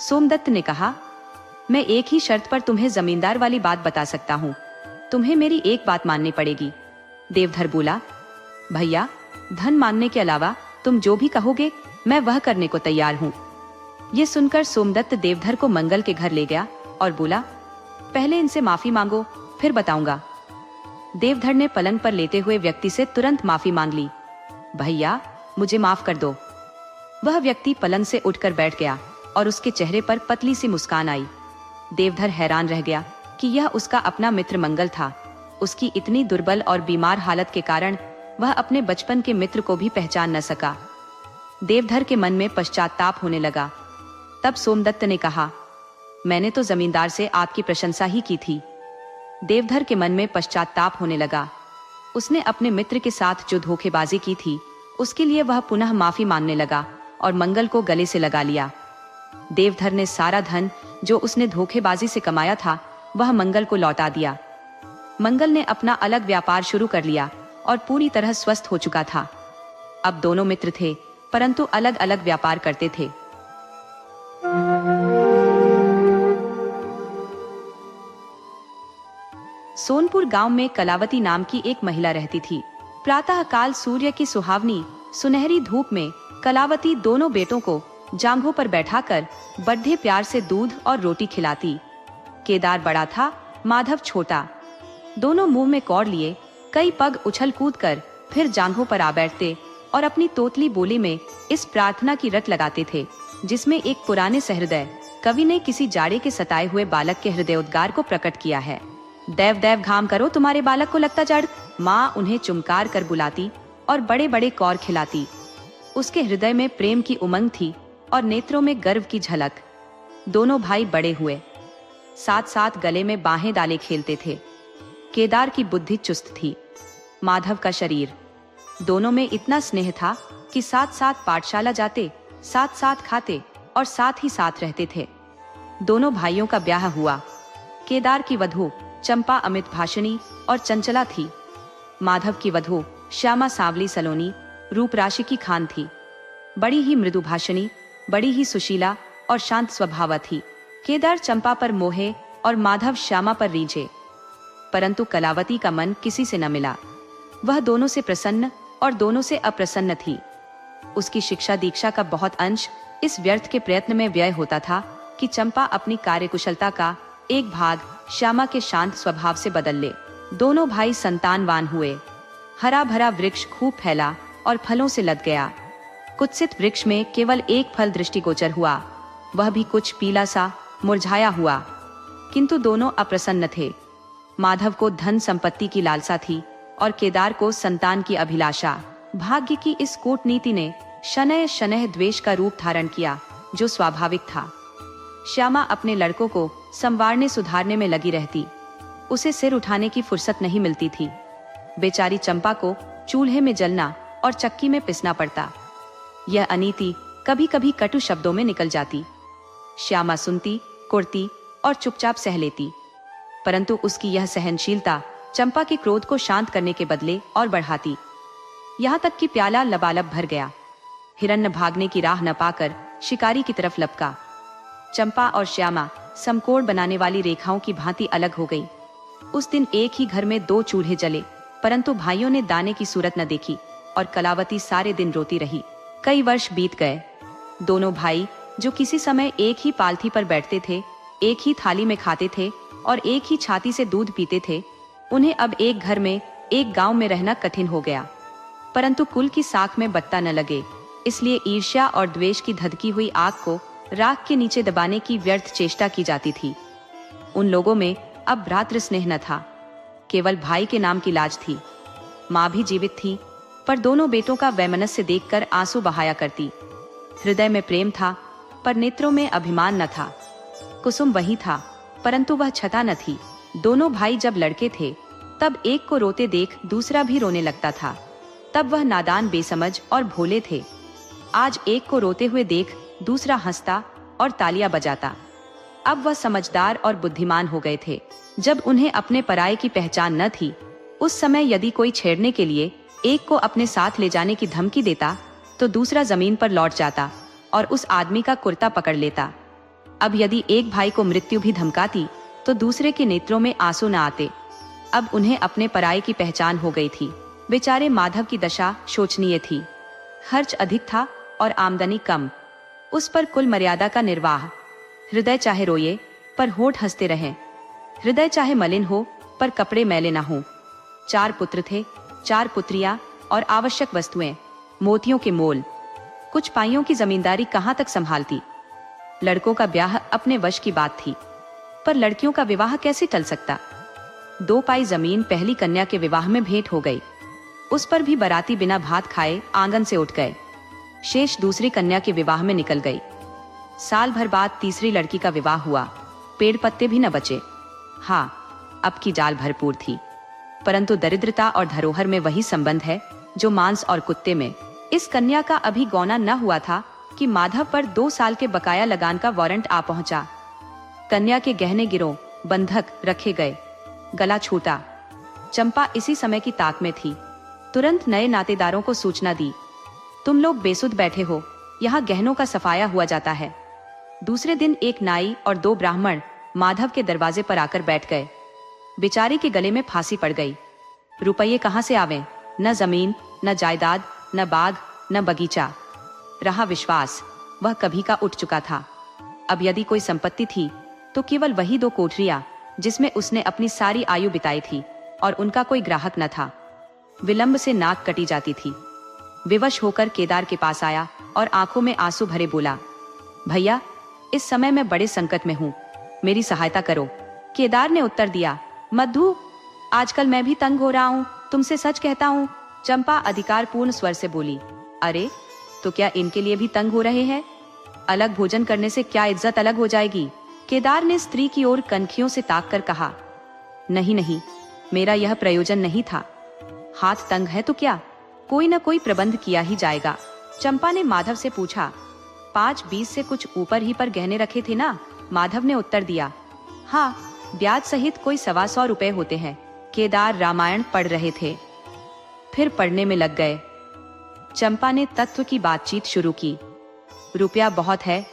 सोमदत्त ने कहा, मैं एक ही शर्त पर तुम्हें जमींदार वाली बात बता सकता हूँ। तुम्हें मेरी एक बात माननी पड़ेगी। देवधर बोला, भैया, धन मांगने के अलावा तुम जो भी कहोगे मैं वह करने को तैयार हूँ। ये सुनकर सोमदत्त देवधर को मंगल के घर ले गया और बोला, पहले इनसे माफी मांगो, फिर बताऊंगा। देवधर ने पलंग पर लेटे हुए व्यक्ति से तुरंत माफी मांग ली। भैया, मुझे माफ कर दो। वह व्यक्ति पलंग से उठकर बैठ गया और उसके चेहरे पर पतली सी मुस्कान आई। देवधर हैरान रह गया कि यह उसका अपना मित्र मंगल था। उसकी इतनी दुर्बल और बीमार हालत के कारण वह अपने बचपन के मित्र को भी पहचान न सका। देवधर के मन में पश्चाताप होने लगा। तब सोमदत्त ने कहा, मैंने तो जमींदार से आपकी प्रशंसा ही की थी। देवधर के मन में पश्चाताप होने लगा। उसने अपने मित्र के साथ जो धोखेबाजी की थी, उसके लिए वह पुनः माफी मांगने लगा और मंगल को गले से लगा लिया। देवधर ने सारा धन जो उसने धोखेबाजी से कमाया था, वह मंगल को लौटा दिया। मंगल ने अपना अलग व्यापार शुरू कर लिया और पूरी तरह स्वस्थ हो चुका था। अब दोनों मित्र थे, परंतु अलग अलग व्यापार करते थे। सोनपुर गांव में कलावती नाम की एक महिला रहती थी। प्रातः काल सूर्य की सुहावनी सुनहरी धूप में कलावती दोनों बेटों को जांघों पर बैठाकर बड़े प्यार से दूध और रोटी खिलाती। केदार बड़ा था, माधव छोटा। दोनों मुंह में कौड़ लिए कई पग उछल कूद कर फिर जांघों पर आ बैठते और अपनी तोतली बोली में इस प्रार्थना की रट लगाते थे, जिसमें एक पुराने सहृदय कवि ने किसी जाड़े के सताए हुए बालक के हृदयोद्गार को प्रकट किया है। देव देव घाम करो, तुम्हारे बालक को लगता जड़। माँ उन्हें चुमकार कर बुलाती और बड़े बड़े कौर खिलाती। उसके हृदय में प्रेम की उमंग थी और नेत्रों में गर्व की झलक। दोनों भाई बड़े हुए, साथ साथ गले में बाहें डाले खेलते थे। केदार की बुद्धि चुस्त थी, माधव का शरीर। दोनों में इतना स्नेह था कि साथ साथ पाठशाला जाते, साथ साथ खाते और साथ ही साथ रहते थे। दोनों भाइयों का ब्याह हुआ। केदार की वधू चंपा अमित भाषणी और चंचला थी। माधव की वधू श्यामा सांवली सलोनी रूप राशि की खान थी। बड़ी ही मृदु भाषणी, बड़ी ही सुशीला और शांत स्वभाव थी। केदार चंपा पर मोहे और माधव श्यामा पर रीझे, परंतु कलावती का मन किसी से न मिला। वह दोनों से प्रसन्न और दोनों से अप्रसन्न थी। उसकी शिक्षा दीक्षा का बहुत अंश इस व्यर्थ के प्रयत्न में व्यय होता था कि चंपा अपनी कार्यकुशलता का एक भाग श्यामा के शांत स्वभाव से बदल ले। दोनों भाई संतानवान हुए। हरा भरा वृक्ष खूब फैला और फलों से लद गया। कुत्सित वृक्ष में केवल एक फल दृष्टिगोचर हुआ, वह भी कुछ पीला सा मुरझाया हुआ। किंतु दोनों अप्रसन्न थे। माधव को धन संपत्ति की लालसा थी और केदार को संतान की अभिलाषा। भाग्य की इस कूटनीति ने शनैः शनैः द्वेष का रूप धारण किया, जो स्वाभाविक था। श्यामा अपने लड़कों को संवारने सुधारने में लगी रहती। उसे सिर उठाने की फुर्सत नहीं मिलती थी। बेचारी चंपा को चूल्हे में जलना और चक्की में पिसना पड़ता। यह अनीति कभी कभी कटु शब्दों में निकल जाती। श्यामा सुनती, कुड़ती और चुपचाप सह लेती, परंतु उसकी यह सहनशीलता चंपा के क्रोध को शांत करने के बदले और बढ़ाती। यहाँ तक कि प्याला लबालब भर गया। हिरण्य भागने की राह न पाकर शिकारी की तरफ लपका। चंपा और श्यामा समकोण बनाने वाली रेखाओं की भांति अलग हो गई। उस दिन एक ही घर में 2 चूल्हे जले, परंतु भाइयों ने दाने की सूरत न देखी और कलावती सारे दिन रोती रही। कई वर्ष बीत गए। दोनों भाई, जो किसी समय एक ही पालथी पर बैठते थे, एक ही थाली में खाते थे और एक ही छाती से दूध पीते थे, उन्हें अब एक घर में, एक गांव में रहना कठिन हो गया। परंतु कुल की साख में बत्ता न लगे, इसलिए ईर्ष्या और द्वेष की धधकी हुई आग को राख के नीचे दबाने की व्यर्थ चेष्टा की जाती थी। उन लोगों में अब भ्रातृ स्नेह न था, केवल भाई के नाम की लाज थी। माँ भी जीवित थी, पर दोनों बेटों का वैमनस्य देखकर आंसू बहाया करती। हृदय में प्रेम था, पर नेत्रों में अभिमान न था। कुसुम वही था, परंतु वह छटा न थी। दोनों भाई जब लड़के थे, तब एक को रोते देख दूसरा भी रोने लगता था। तब वह नादान, बेसमझ और भोले थे। आज एक को रोते हुए देख दूसरा हंसता और तालियां बजाता। अब वह समझदार और बुद्धिमान हो गए थे। जब उन्हें अपने पराये की पहचान न थी, उस समय यदि कोई छेड़ने के लिए एक को अपने साथ ले जाने की धमकी देता, तो दूसरा जमीन पर लौट जाता और उस आदमी का कुर्ता पकड़ लेता। अब यदि एक भाई को मृत्यु भी धमकाती, तो दूसरे के नेत्रों में आंसू न आते। अब उन्हें अपने पराये की पहचान हो गई थी। बेचारे माधव की दशा शोचनीय थी। खर्च अधिक था और आमदनी कम। उस पर कुल मर्यादा का निर्वाह। हृदय चाहे रोए, पर होठ हंसते रहें। हृदय चाहे मलिन हो, पर कपड़े मैले न हों। 4 पुत्र थे, 4 पुत्रियां और आवश्यक वस्तुएं, मोतियों के मोल। कुछ पाइयों की जमींदारी कहाँ तक संभालती। लड़कों का ब्याह अपने वश की बात थी, पर लड़कियों का विवाह कैसे टल सकता। 2 पाई जमीन पहली कन्या के विवाह में भेंट हो गई। उस पर भी बराती बिना भात खाए आंगन से उठ गए। शेष दूसरी कन्या के विवाह में निकल गई। साल भर बाद तीसरी लड़की का विवाह हुआ। पेड़ पत्ते भी न बचे। हाँ, अब की जाल भरपूर थी, परंतु दरिद्रता और धरोहर में वही संबंध है जो मांस और कुत्ते में। इस कन्या का अभी गौना न हुआ था कि माधव पर 2 साल के बकाया लगान का वारंट आ पहुंचा। कन्या के गहने गिरों, बंधक रखे गए। गला छूटा। चंपा इसी समय की ताक में थी। तुरंत नए नातेदारों को सूचना दी, तुम लोग बेसुध बैठे हो, यहाँ गहनों का सफाया हुआ जाता है। दूसरे दिन एक नाई और 2 ब्राह्मण माधव के दरवाजे पर आकर बैठ गए। बेचारे के गले में फांसी पड़ गई। रुपये कहाँ से आवे? न जमीन, न जायदाद, न बाग, न बगीचा। रहा विश्वास, वह कभी का उठ चुका था। अब यदि कोई संपत्ति थी, तो केवल वही 2 कोठरियां जिसमें उसने अपनी सारी आयु बिताई थी, और उनका कोई ग्राहक न था। विलंब से नाक कटी जाती थी। विवश होकर केदार के पास आया और आंखों में आंसू भरे बोला, भैया, इस समय मैं बड़े संकट में हूँ, मेरी सहायता करो। केदार ने उत्तर दिया, मधु, आजकल मैं भी तंग हो रहा हूँ, तुमसे सच कहता हूँ। चंपा अधिकारपूर्ण स्वर से बोली, अरे, तो क्या इनके लिए भी तंग हो रहे हैं? अलग भोजन करने से क्या इज्जत अलग हो जाएगी? केदार ने स्त्री की ओर कनखियों से ताक कर कहा, नहीं नहीं, मेरा यह प्रयोजन नहीं था। हाथ तंग है तो क्या, कोई न कोई प्रबंध किया ही जाएगा। चंपा ने माधव से पूछा, 5-20 से कुछ ऊपर ही पर गहने रखे थे ना? माधव ने उत्तर दिया, हाँ, ब्याज सहित कोई 125 रुपए होते हैं। केदार रामायण पढ़ रहे थे, फिर पढ़ने में लग गए। चंपा ने तत्व की बातचीत शुरू की। रुपया बहुत है?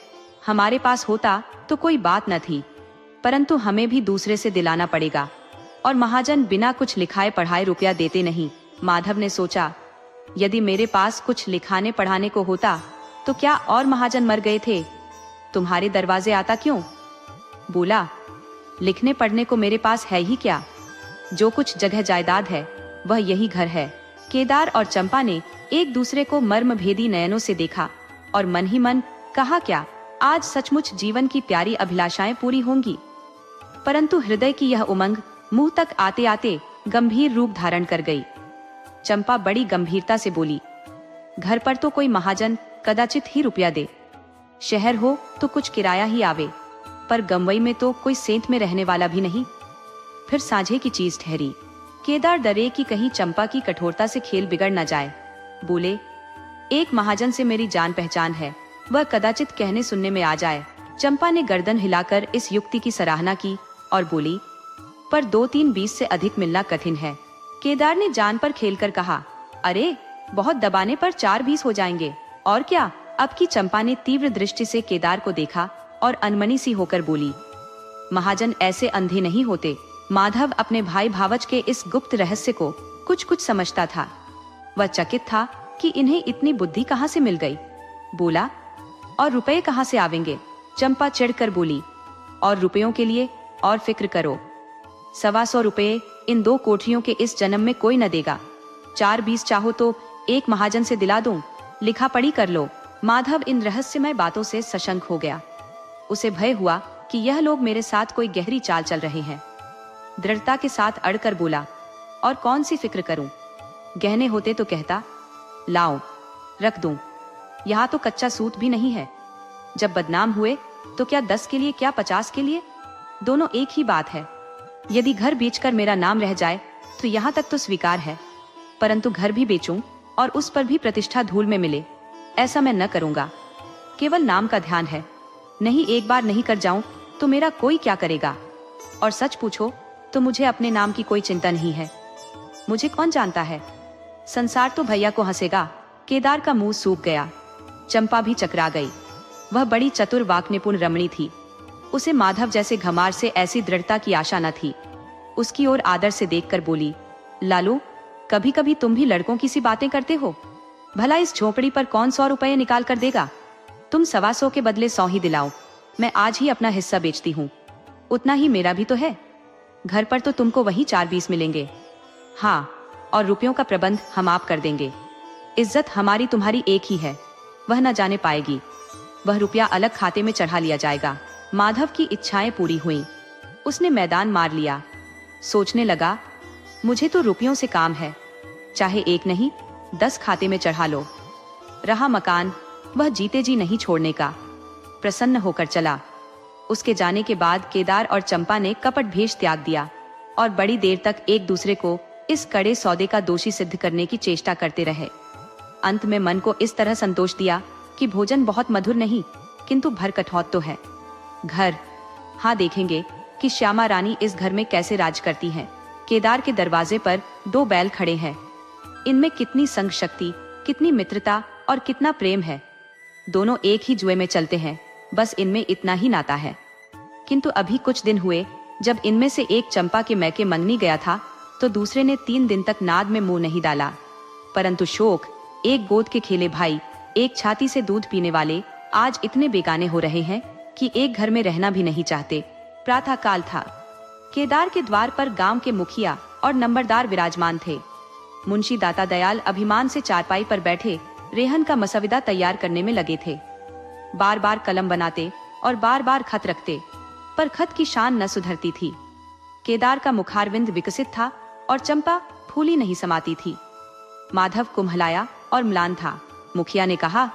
हमारे पास होता तो कोई बात न थी, परंतु हमें भी दूसरे से दिलाना पड़ेगा, और महाजन बिना कुछ लिखाए पढ़ाए रुपया देते नहीं। माधव ने सोचा, यदि मेरे पास कुछ लिखाने पढ़ाने को होता तो क्या और महाजन मर गए थे? तुम्हारे दरवाजे आता क्यों? बोला, लिखने पढ़ने को मेरे पास है ही क्या? जो कुछ जगह जायदाद है वह यही घर है। केदार और चंपा ने एक दूसरे को मर्मभेदी नयनों से देखा और मन ही मन कहा, क्या आज सचमुच जीवन की प्यारी अभिलाषाएं पूरी होंगी? परंतु हृदय की यह उमंग मुंह तक आते आते गंभीर रूप धारण कर गई। चंपा बड़ी गंभीरता से बोली, घर पर तो कोई महाजन कदाचित ही रुपया दे, शहर हो तो कुछ किराया ही आवे, पर गंवई में तो कोई सेंत में रहने वाला भी नहीं, फिर साझे की चीज ठहरी। केदार डरे कि कहीं चंपा की कठोरता से खेल बिगड़ न जाए। बोले, एक महाजन से मेरी जान पहचान है, वह कदाचित कहने सुनने में आ जाए। चंपा ने गर्दन हिलाकर इस युक्ति की सराहना की और बोली, पर 2-3-20 से अधिक मिलना कठिन है। केदार ने जान पर खेलकर कहा, अरे बहुत दबाने पर 4-20 हो जाएंगे, और क्या? अब की चंपा ने तीव्र दृष्टि से केदार को देखा और अनमनी सी होकर बोली, महाजन ऐसे अंधे नहीं होते। माधव अपने भाई भावच के इस गुप्त रहस्य को कुछ कुछ समझता था। वह चकित था कि इन्हें इतनी बुद्धि कहाँ से मिल गई। बोला, और रुपए कहाँ से आवेंगे? चंपा चिढ़कर बोली, और रुपयों के लिए और फिक्र करो, 125 रुपये इन 2 कोठरियों के इस जन्म में कोई न देगा। 4-20 चाहो तो एक महाजन से दिला दूं, लिखा पढ़ी कर लो। माधव इन रहस्यमय बातों से सशंक हो गया। उसे भय हुआ कि यह लोग मेरे साथ कोई गहरी चाल चल रहे हैं। दृढ़ता के साथ अड़कर बोला, और कौन सी फिक्र करूं? गहने होते तो कहता, लाओ रख दूं, यहाँ तो कच्चा सूत भी नहीं है। जब बदनाम हुए तो क्या 10 के लिए क्या 50 के लिए, दोनों एक ही बात है। यदि घर बेचकर मेरा नाम रह जाए तो यहाँ तक तो स्वीकार है, परंतु घर भी बेचूं और उस पर भी प्रतिष्ठा धूल में मिले, ऐसा मैं न करूंगा। केवल नाम का ध्यान है, नहीं एक बार नहीं कर जाऊं तो मेरा कोई क्या करेगा। और सच पूछो तो मुझे अपने नाम की कोई चिंता नहीं है। मुझे कौन जानता है, संसार तो भैया को हंसेगा। केदार का मुंह सूख गया। चंपा भी चकरा गई। वह बड़ी चतुर वाक निपुण रमणी थी। उसे माधव जैसे घमार से ऐसी दृढ़ता की आशा न थी। उसकी ओर आदर से देखकर बोली, लालू, कभी कभी तुम भी लड़कों की सी बातें करते हो। भला इस झोपड़ी पर कौन 100 रुपये निकाल कर देगा? तुम 125 के बदले 100 ही दिलाओ। मैं आज ही अपना हिस्सा बेचती हूँ, उतना ही मेरा भी तो है। घर पर तो तुमको वही 4-20 मिलेंगे। हाँ, और रुपयों का प्रबंध हम आप कर देंगे। इज्जत हमारी तुम्हारी एक ही है, वह न जाने पाएगी। वह रुपया अलग खाते में चढ़ा लिया जाएगा। माधव की इच्छाएं पूरी हुईं। उसने मैदान मार लिया। सोचने लगा, मुझे तो रुपयों से काम है, चाहे एक नहीं 10 खाते में चढ़ा लो। रहा मकान, वह जीते जी नहीं छोड़ने का। प्रसन्न होकर चला। उसके जाने के बाद केदार और चंपा ने कपट भेष त्याग दिया और बड़ी देर तक एक दूसरे को इस कड़े सौदे का दोषी सिद्ध करने की चेष्टा करते रहे। अंत में मन को इस तरह संतोष दिया कि भोजन बहुत मधुर नहीं, किंतु भर कठौत तो है। घर, हाँ, देखेंगे कि श्यामा रानी इस घर में कैसे राज करती हैं। केदार के दरवाजे पर 2 बैल खड़े हैं। इनमें कितनी संग शक्ति, कितनी मित्रता और कितना प्रेम है। दोनों एक ही जुए में चलते हैं, बस इनमें इतना ही नाता है। किंतु अभी कुछ दिन हुए जब इनमें से एक चंपा के मैके मंगनी गया था तो दूसरे ने 3 दिन तक नाद में मुंह नहीं डाला। परंतु शोक, एक गोद के खेले भाई, एक छाती से दूध पीने वाले आज इतने बेगाने हो रहे हैं कि एक घर में रहना भी नहीं चाहते। प्रातः काल था। केदार के द्वार पर गांव के मुखिया और नंबरदार विराजमान थे। मुंशी दाता दयाल अभिमान से चारपाई पर बैठे रेहन का मसविदा तैयार करने में लगे थे। बार बार कलम बनाते और बार बार खत रखते, पर खत की शान न सुधरती थी। केदार का मुखारविंद विकसित था और चंपा फूली नहीं समाती थी। माधव कुम्हलाया और म्लान था। मुखिया ने कहा,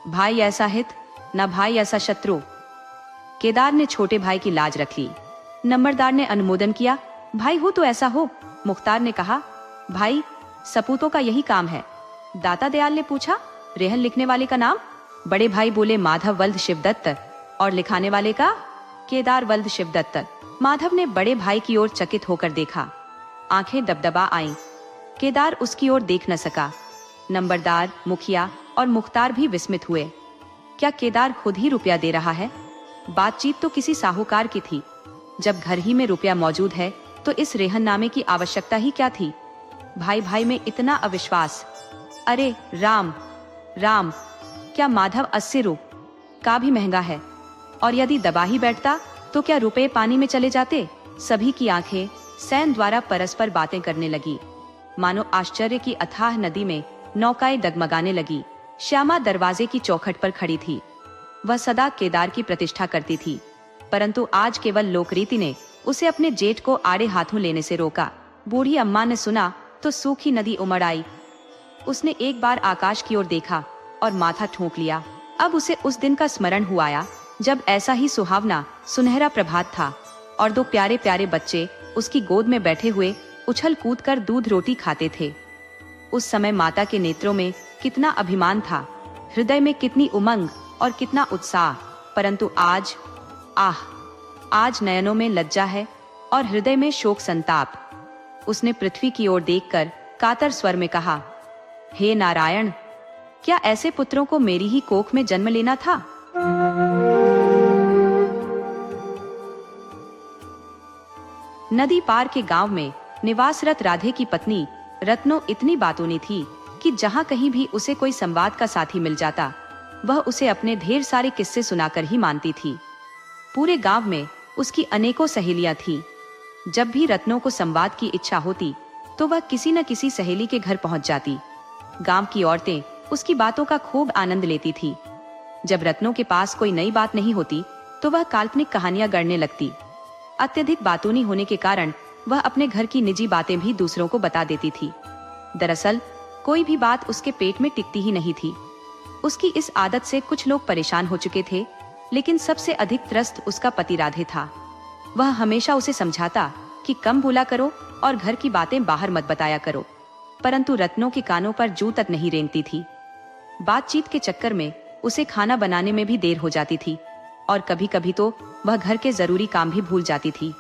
भाई ऐसा हित, न भाई ऐसा शत्रु। केदार ने छोटे भाई की लाज रख ली। नंबरदार ने अनुमोदन किया, भाई हो तो ऐसा हो। मुख्तार ने कहा, भाई सपूतों का यही काम है। दाता दयाल ने पूछा, रेहन लिखने वाले का नाम? बड़े भाई बोले, माधव वल्द शिवदत्त। और लिखाने वाले का? केदार वल्द शिवदत्त। माधव ने बड़े भाई की ओर चकित होकर देखा। आंखें दबदबा आईं। केदार उसकी ओर देख न सका। नंबरदार, मुखिया और मुख्तार भी विस्मित हुए। क्या केदार खुद ही रुपया दे रहा है? बातचीत तो किसी साहूकार की थी। जब घर ही में रुपया मौजूद है तो इस रेहननामे की आवश्यकता ही क्या थी? भाई भाई में इतना अविश्वास। अरे राम राम, क्या माधव 80 रुपये का भी महंगा है? और यदि दबा ही बैठता तो क्या रुपए पानी में चले जाते? सभी की आंखें सैन द्वारा परस्पर बातें करने लगी, मानो आश्चर्य की अथाह नदी में नौकाएं डगमगाने लगी। श्यामा दरवाजे की चौखट पर खड़ी थी। वह सदा केदार की प्रतिष्ठा करती थी, परंतु आज केवल लोकरीति ने उसे अपने जेठ को आड़े हाथों लेने से रोका। बूढ़ी अम्मा ने सुना तो सूखी नदी उमड़ आई। उसने एक बार आकाश की ओर देखा और माथा ठोंक लिया। अब उसे उस दिन का स्मरण हुआ आया जब ऐसा ही सुहावना सुनहरा प्रभात था और दो प्यारे प्यारे बच्चे उसकी गोद में बैठे हुए उछल कूद कर दूध रोटी खाते थे। उस समय माता के नेत्रों में कितना अभिमान था, हृदय में कितनी उमंग और कितना उत्साह। परंतु आज आज नयनों में लज्जा है और हृदय में शोक संताप। उसने पृथ्वी की ओर देखकर कातर स्वर में कहा, हे नारायण, क्या ऐसे पुत्रों को मेरी ही कोख में जन्म लेना था? नदी पार के गांव में निवासरत राधे की पत्नी रत्नो इतनी बातूनी थी कि जहां कहीं भी उसे कोई संवाद का साथी मिल जाता, वह उसे अपने ढेर सारे किस्से सुनाकर ही मानती थी। पूरे गांव में उसकी अनेकों सहेलियां थीं। जब भी रत्नों को संवाद की इच्छा होती तो वह किसी न किसी सहेली के घर पहुंच जाती। गांव की औरतें उसकी बातों का खूब आनंद लेती थी। जब रत्नों के पास कोई नई बात नहीं होती तो वह काल्पनिक कहानियां गढ़ने लगती। अत्यधिक बातूनी होने के कारण वह अपने घर की निजी बातें भी दूसरों को बता देती थी। दरअसल कोई भी बात उसके पेट में टिकती ही नहीं थी। उसकी इस आदत से कुछ लोग परेशान हो चुके थे, लेकिन सबसे अधिक त्रस्त उसका पति राधे था। वह हमेशा उसे समझाता कि कम बोला करो और घर की बातें बाहर मत बताया करो, परंतु रत्नों के कानों पर जू तक नहीं रेंगती थी। बातचीत के चक्कर में उसे खाना बनाने में भी देर हो जाती थी और कभी कभी तो वह घर के जरूरी काम भी भूल जाती थी।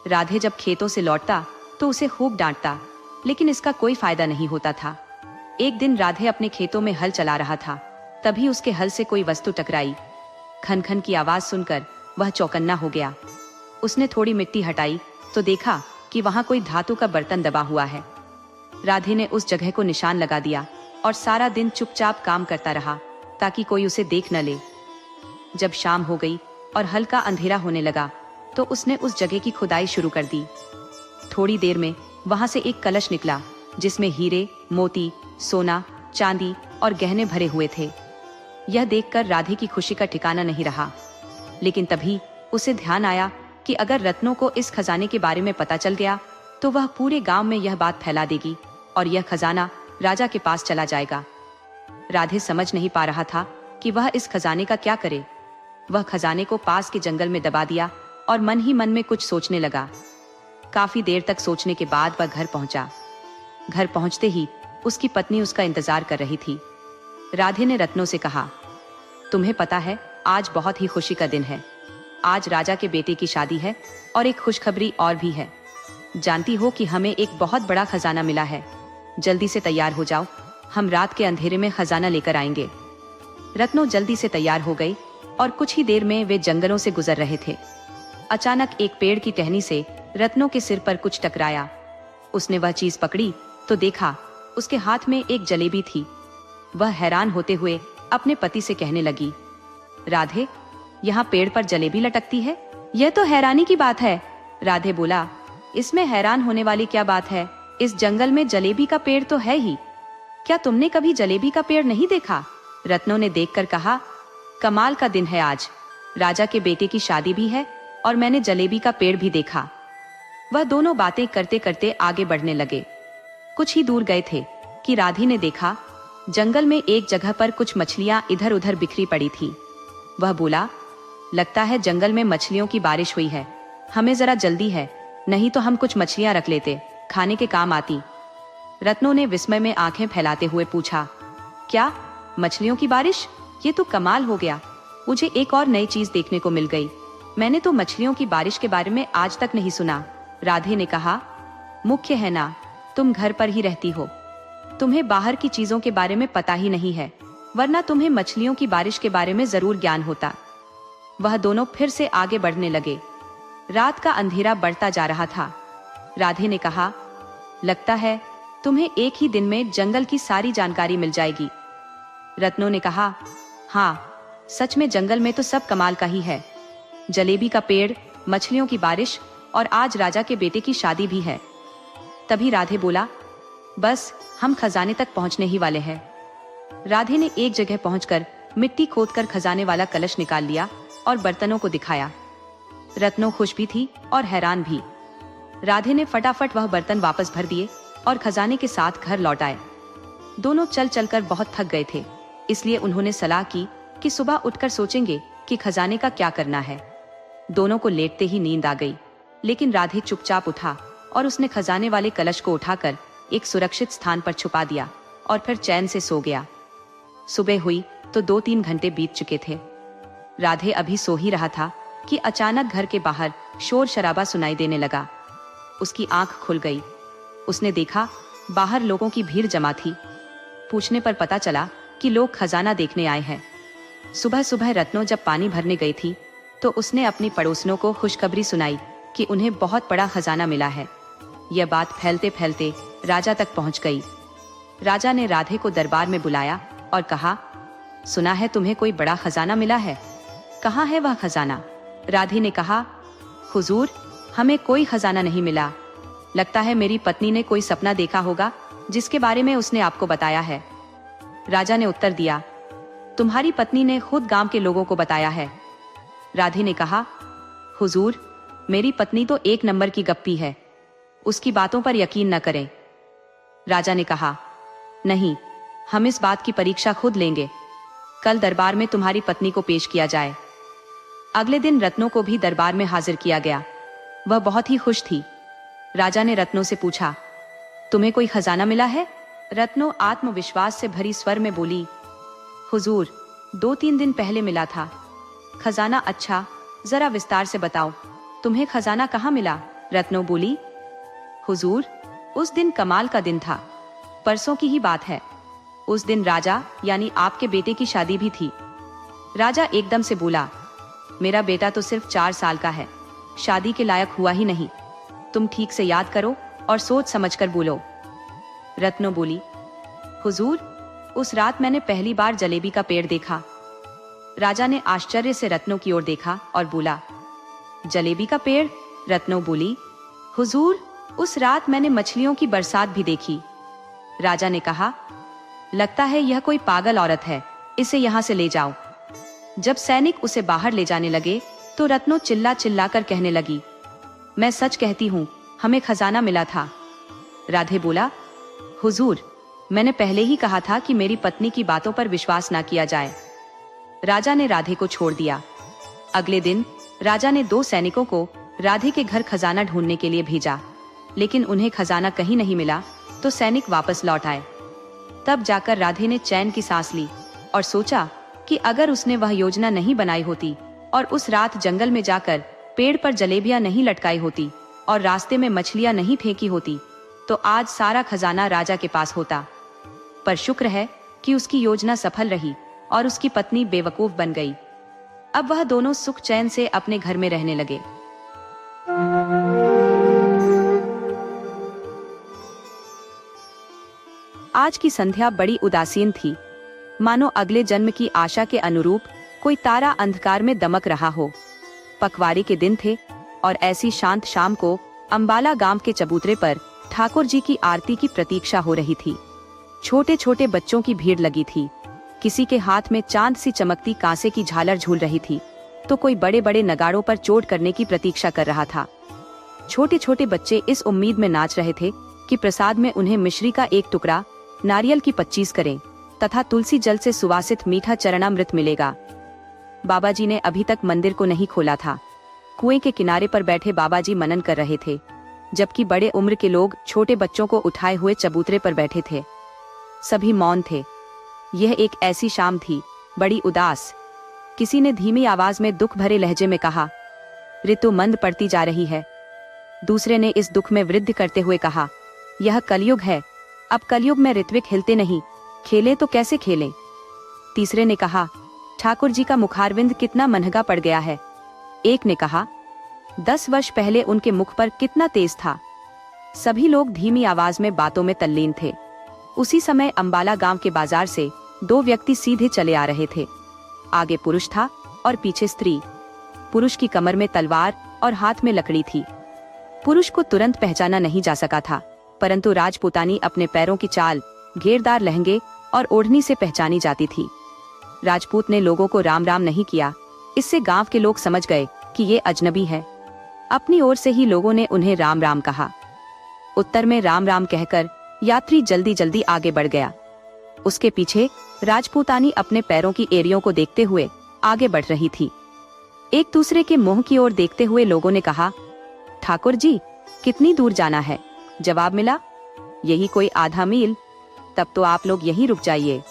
राधे जब खेतों से लौटता तो उसे खूब डांटता, लेकिन इसका कोई फायदा नहीं होता था। एक दिन राधे अपने खेतों में हल चला रहा था, तभी उसके हल से कोई वस्तु टकराई। खन खन की आवाज सुनकर वह चौकन्ना हो गया। उसने थोड़ी मिट्टी हटाई तो देखा कि वहां कोई धातु का बर्तन दबा हुआ है। राधे ने उस जगह को निशान लगा दिया और सारा दिन चुपचाप काम करता रहा ताकि कोई उसे देख न ले। जब शाम हो गई और हल्का अंधेरा होने लगा तो उसने उस जगह की खुदाई शुरू कर दी। थोड़ी देर में वहां से एक कलश निकला जिसमें हीरे, मोती, सोना, चांदी और गहने भरे हुए थे। यह देखकर राधे की खुशी का ठिकाना नहीं रहा, लेकिन तभी उसे ध्यान आया कि अगर रत्नों को इस खजाने के बारे में पता चल गया तो वह पूरे गांव में यह बात फैला देगी और यह खजाना राजा के पास चला जाएगा। राधे समझ नहीं पा रहा था कि वह इस खजाने का क्या करे। वह खजाने को पास के जंगल में दबा दिया और मन ही मन में कुछ सोचने लगा। काफी देर तक सोचने के बाद वह घर पहुंचा। घर पहुंचते ही उसकी पत्नी उसका इंतजार कर रही थी। राधे ने रत्नों से कहा, तुम्हें पता है आज बहुत ही खुशी का दिन है। आज राजा के बेटे की शादी है और एक खुशखबरी और भी है। जानती हो कि हमें एक बहुत बड़ा खजाना मिला है। जल्दी से तैयार हो जाओ, हम रात के अंधेरे में खजाना लेकर आएंगे। रत्नों जल्दी से तैयार हो गई और कुछ ही देर में वे जंगलों से गुजर रहे थे। अचानक एक पेड़ की टहनी से रत्नों के सिर पर कुछ टकराया। उसने वह चीज पकड़ी तो देखा उसके हाथ में एक जलेबी थी। वह हैरान होते हुए अपने पति से कहने लगी, राधे, यहाँ पेड़ पर जलेबी लटकती है? यह तो हैरानी की बात है। राधे बोला, इसमें हैरान होने वाली क्या बात है? इस जंगल में जलेबी का पेड़ तो है ही। क्या तुमने कभी जलेबी का पेड़ नहीं देखा? रत्नों ने देखकर कहा, कमाल का दिन है आज। राजा के बेटे की शादी भी है और मैंने जलेबी का पेड़ भी देखा। वह दोनों बातें करते करते आगे बढ़ने लगे। कुछ ही दूर गए थे कि राधे ने देखा जंगल में एक जगह पर कुछ मछलियां इधर उधर बिखरी पड़ी थी। वह बोला, लगता है जंगल में मछलियों की बारिश हुई है। हमें जरा जल्दी है, नहीं तो हम कुछ मछलियां रख लेते, खाने के काम आती। रत्नों ने विस्मय में आंखें फैलाते हुए पूछा, क्या मछलियों की बारिश? ये तो कमाल हो गया। मुझे एक और नई चीज देखने को मिल गई। मैंने तो मछलियों की बारिश के बारे में आज तक नहीं सुना। राधे ने कहा, मुख्य है ना, तुम घर पर ही रहती हो, तुम्हें बाहर की चीजों के बारे में पता ही नहीं है। वरना तुम्हें मछलियों की बारिश के बारे में जरूर ज्ञान होता। वह दोनों फिर से आगे बढ़ने लगे। रात का अंधेरा बढ़ता जा रहा था। राधे ने कहा, लगता है तुम्हें एक ही दिन में जंगल की सारी जानकारी मिल जाएगी। रत्नों ने कहा, हाँ, सच में जंगल में तो सब कमाल का ही है। जलेबी का पेड़, मछलियों की बारिश और आज राजा के बेटे की शादी भी है। तभी राधे बोला, बस हम खजाने तक पहुंचने ही वाले हैं। राधे ने एक जगह पहुंचकर मिट्टी खोदकर खजाने वाला कलश निकाल लिया और बर्तनों को दिखाया। रत्नों खुश भी थी और हैरान भी। राधे ने फटाफट वह बर्तन वापस भर दिए और खजाने के साथ घर लौट आए। दोनों चल चलकर बहुत थक गए थे, इसलिए उन्होंने सलाह की कि सुबह उठकर सोचेंगे कि खजाने का क्या करना है। दोनों को लेटते ही नींद आ गई, लेकिन राधे चुपचाप उठा और उसने खजाने वाले कलश को उठाकर एक सुरक्षित स्थान पर छुपा दिया और फिर चैन से सो गया। सुबह हुई तो 2-3 घंटे बीत चुके थे। राधे अभी सो ही रहा था कि अचानक घर के बाहर शोर शराबा सुनाई देने लगा। उसकी आंख खुल गई। उसने देखा बाहर लोगों की भीड़ जमा थी। पूछने पर पता चला कि लोग खजाना देखने आए हैं। सुबह सुबह रत्नों जब पानी भरने गई थी तो उसने अपनी पड़ोसनों को खुशखबरी सुनाई कि उन्हें बहुत बड़ा खजाना मिला है। यह बात फैलते फैलते राजा तक पहुंच गई। राजा ने राधे को दरबार में बुलाया और कहा, सुना है तुम्हें कोई बड़ा खजाना मिला है, कहाँ है वह खजाना? राधे ने कहा, हुजूर, हमें कोई खजाना नहीं मिला। लगता है मेरी पत्नी ने कोई सपना देखा होगा जिसके बारे में उसने आपको बताया है। राजा ने उत्तर दिया, तुम्हारी पत्नी ने खुद गांव के लोगों को बताया है। राधे ने कहा, हुजूर, मेरी पत्नी तो एक नंबर की गप्पी है, उसकी बातों पर यकीन न करें। राजा ने कहा, नहीं, हम इस बात की परीक्षा खुद लेंगे। कल दरबार में तुम्हारी पत्नी को पेश किया जाए। अगले दिन रत्नों को भी दरबार में हाजिर किया गया। वह बहुत ही खुश थी। राजा ने रत्नों से पूछा, तुम्हें कोई खजाना मिला है? रत्नों आत्मविश्वास से भरी स्वर में बोली, हुजूर, 2-3 दिन पहले मिला था। खजाना? अच्छा, जरा विस्तार से बताओ, तुम्हें खजाना कहाँ मिला? रत्नों बोली, हुजूर, उस दिन कमाल का दिन था। परसों की ही बात है। उस दिन राजा यानी आपके बेटे की शादी भी थी। राजा एकदम से बोला, मेरा बेटा तो सिर्फ 4 साल का है, शादी के लायक हुआ ही नहीं। तुम ठीक से याद करो और सोच समझकर बोलो। रत्नों बोली, हुजूर, उस रात मैंने पहली बार जलेबी का पेड़ देखा। राजा ने आश्चर्य से रत्नों की ओर देखा और बोला, जलेबी का पेड़? रत्नों बोली, हुजूर, उस रात मैंने मछलियों की बरसात भी देखी। राजा ने कहा, लगता है यह कोई पागल औरत है, इसे यहाँ से ले जाओ। जब सैनिक उसे बाहर ले जाने लगे तो रत्नों चिल्ला चिल्ला कर कहने लगी, मैं सच कहती हूँ, हमें खजाना मिला था। राधे बोला, हुजूर, मैंने पहले ही कहा था कि मेरी पत्नी की बातों पर विश्वास ना किया जाए। राजा ने राधे को छोड़ दिया। अगले दिन राजा ने 2 सैनिकों को राधे के घर खजाना ढूंढने के लिए भेजा, लेकिन उन्हें खजाना कहीं नहीं मिला तो सैनिक वापस लौट आए। तब जाकर राधे ने चैन की सांस ली और सोचा कि अगर उसने वह योजना नहीं बनाई होती और उस रात जंगल में जाकर पेड़ पर जलेबियां नहीं लटकाई होती और रास्ते में मछलियां नहीं फेंकी होती, तो आज सारा खजाना राजा के पास होता। पर शुक्र है कि उसकी योजना सफल रही और उसकी पत्नी बेवकूफ बन गई। अब वह दोनों सुख चैन से अपने घर में रहने लगे। आज की संध्या बड़ी उदासीन थी, मानो अगले जन्म की आशा के अनुरूप कोई तारा अंधकार में दमक रहा हो। पखवाड़े के दिन थे और ऐसी शांत शाम को अंबाला गांव के चबूतरे पर ठाकुर जी की आरती की प्रतीक्षा हो रही थी। छोटे छोटे बच्चों की भीड़ लगी थी। किसी के हाथ में चांद सी चमकती कांसे की झालर झूल रही थी, तो कोई बड़े बड़े नगाड़ों पर चोट करने की प्रतीक्षा कर रहा था। छोटे छोटे बच्चे इस उम्मीद में नाच रहे थे कि प्रसाद में उन्हें मिश्री का एक टुकड़ा, नारियल की 25 करें तथा तुलसी जल से सुवासित मीठा चरणामृत मिलेगा। बाबा जी ने अभी तक मंदिर को नहीं खोला था। कुएं के किनारे पर बैठे बाबा जी मनन कर रहे थे, जबकि बड़े उम्र के लोग छोटे बच्चों को उठाए हुए चबूतरे पर बैठे थे। सभी मौन थे। यह एक ऐसी शाम थी, बड़ी उदास। किसी ने धीमी आवाज में दुख भरे लहजे में कहा, ऋतु मंद पड़ती जा रही है। दूसरे ने इस दुख में वृद्धि करते हुए कहा, यह कलयुग है, अब कलयुग में ऋत्विक हिलते नहीं, खेलें तो कैसे खेलें। तीसरे ने कहा, ठाकुर जी का मुखारविंद कितना महंगा पड़ गया है। एक ने कहा, 10 वर्ष पहले उनके मुख पर कितना तेज था। सभी लोग धीमी आवाज में बातों में तल्लीन थे। उसी समय अंबाला गांव के बाजार से 2 व्यक्ति सीधे चले आ रहे थे। आगे पुरुष था और पीछे स्त्री। पुरुष की कमर में तलवार और हाथ में लकड़ी थी। पुरुष को तुरंत पहचाना नहीं जा सका था, परंतु राजपूतानी अपने पैरों की चाल, घेरदार लहंगे और ओढ़नी से पहचानी जाती थी। राजपूत ने लोगों को राम राम नहीं किया। इससे गांव के लोग समझ गए कि ये अजनबी है। अपनी ओर से ही लोगों ने उन्हें राम राम कहा। उत्तर में राम राम कहकर यात्री जल्दी जल्दी आगे बढ़ गया। उसके पीछे राजपूतानी अपने पैरों की एड़ियों को देखते हुए आगे बढ़ रही थी। एक दूसरे के मुंह की ओर देखते हुए लोगों ने कहा, ठाकुर जी, कितनी दूर जाना है? जवाब मिला, यही कोई आधा मील। तब तो आप लोग यहीं रुक जाइए।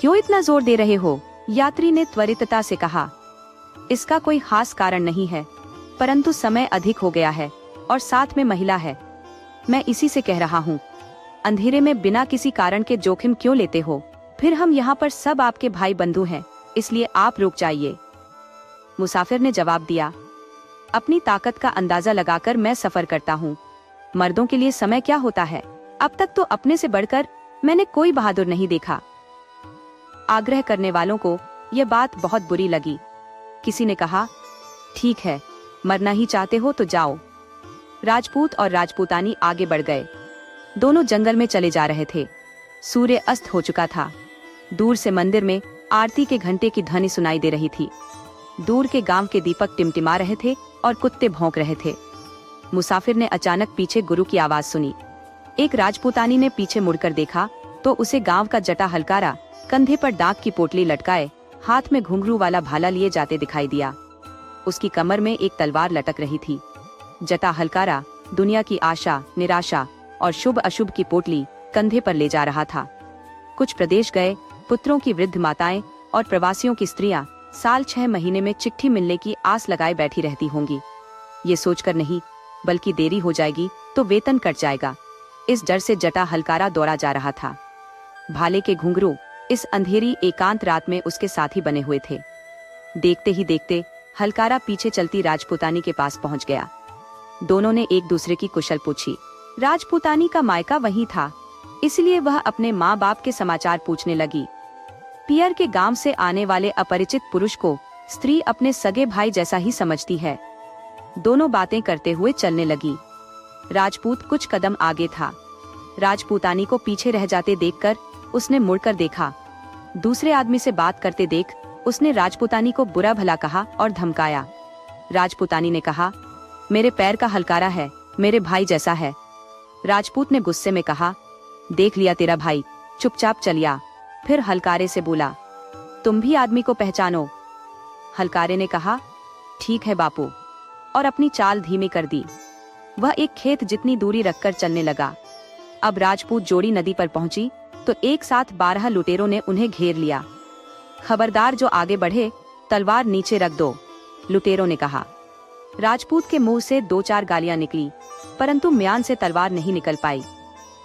क्यों इतना जोर दे रहे हो? यात्री ने त्वरितता से कहा। इसका कोई खास कारण नहीं है, परंतु समय अधिक हो गया है और साथ में महिला है। मैं इसी से कह रहा हूँ, अंधेरे में बिना किसी कारण के जोखिम क्यों लेते हो? फिर हम यहाँ पर सब आपके भाई बंधु हैं, इसलिए आप रुक जाइए। मुसाफिर ने जवाब दिया, अपनी ताकत का अंदाजा लगाकर मैं सफर करता हूँ। मर्दों के लिए समय क्या होता है? अब तक तो अपने से बढ़कर मैंने कोई बहादुर नहीं देखा। आग्रह करने वालों को यह बात बहुत बुरी लगी। किसी ने कहा, ठीक है, मरना ही चाहते हो तो जाओ। राजपूत और राजपूतानी आगे बढ़ गए। दोनों जंगल में चले जा रहे थे। सूर्य अस्त हो चुका था। दूर से मंदिर में आरती के घंटे की ध्वनि सुनाई दे रही थी। दूर के गांव के दीपक टिमटिमा रहे थे और कुत्ते भौंक रहे थे। मुसाफिर ने अचानक पीछे गुरु की आवाज सुनी। एक राजपूतानी ने पीछे मुड़कर देखा तो उसे गांव का जटा हलकारा कंधे पर डाक की पोटली लटकाए, हाथ में घुंघरू वाला भाला लिए जाते दिखाई दिया। उसकी कमर में एक तलवार लटक रही थी। जटा हलकारा दुनिया की आशा, निराशा और शुभ अशुभ की पोटली कंधे पर ले जा रहा था। कुछ प्रदेश गए पुत्रों की वृद्ध माताएं और प्रवासियों की स्त्रियां साल 6 महीने में चिट्ठी मिलने की आस लगाए बैठी रहती होंगी। ये सोचकर नहीं, बल्कि देरी हो जाएगी तो वेतन कट जाएगा, इस डर से जटा हलकारा दौड़ा जा रहा था। भाले के घुंघरू इस अंधेरी एकांत रात में उसके साथी बने हुए थे। देखते ही देखते हलकारा पीछे चलती राजपूतानी के पास पहुंच गया। दोनों ने एक दूसरे की कुशल पूछी। राजपूतानी का मायका वहीं था, इसलिए वह अपने माँ बाप के समाचार पूछने लगी। पियर के गांव से आने वाले अपरिचित पुरुष को स्त्री अपने सगे भाई जैसा ही समझती है। दोनों बातें करते हुए चलने लगी। राजपूत कुछ कदम आगे था। राजपूतानी को पीछे रह जाते देखकर उसने मुड़कर देखा। दूसरे आदमी से बात करते देख उसने राजपूतानी को बुरा भला कहा और धमकाया। राजपूतानी ने कहा, मेरे पैर का हलकारा है, मेरे भाई जैसा है। राजपूत ने गुस्से में कहा, देख लिया तेरा भाई, चुपचाप चलिया। फिर हलकारे से बोला, तुम भी आदमी को पहचानो? हलकारे ने कहा, ठीक है बापू, और अपनी चाल धीमी कर दी। वह एक खेत जितनी दूरी रखकर चलने लगा। अब राजपूत जोड़ी नदी पर पहुंची तो एक साथ 12 लुटेरों ने उन्हें घेर लिया। खबरदार, जो आगे बढ़े तलवार नीचे रख दो, लुटेरों ने कहा। राजपूत के मुंह से 2-4 गालियां निकली, परंतु म्यान से तलवार नहीं निकल पाई।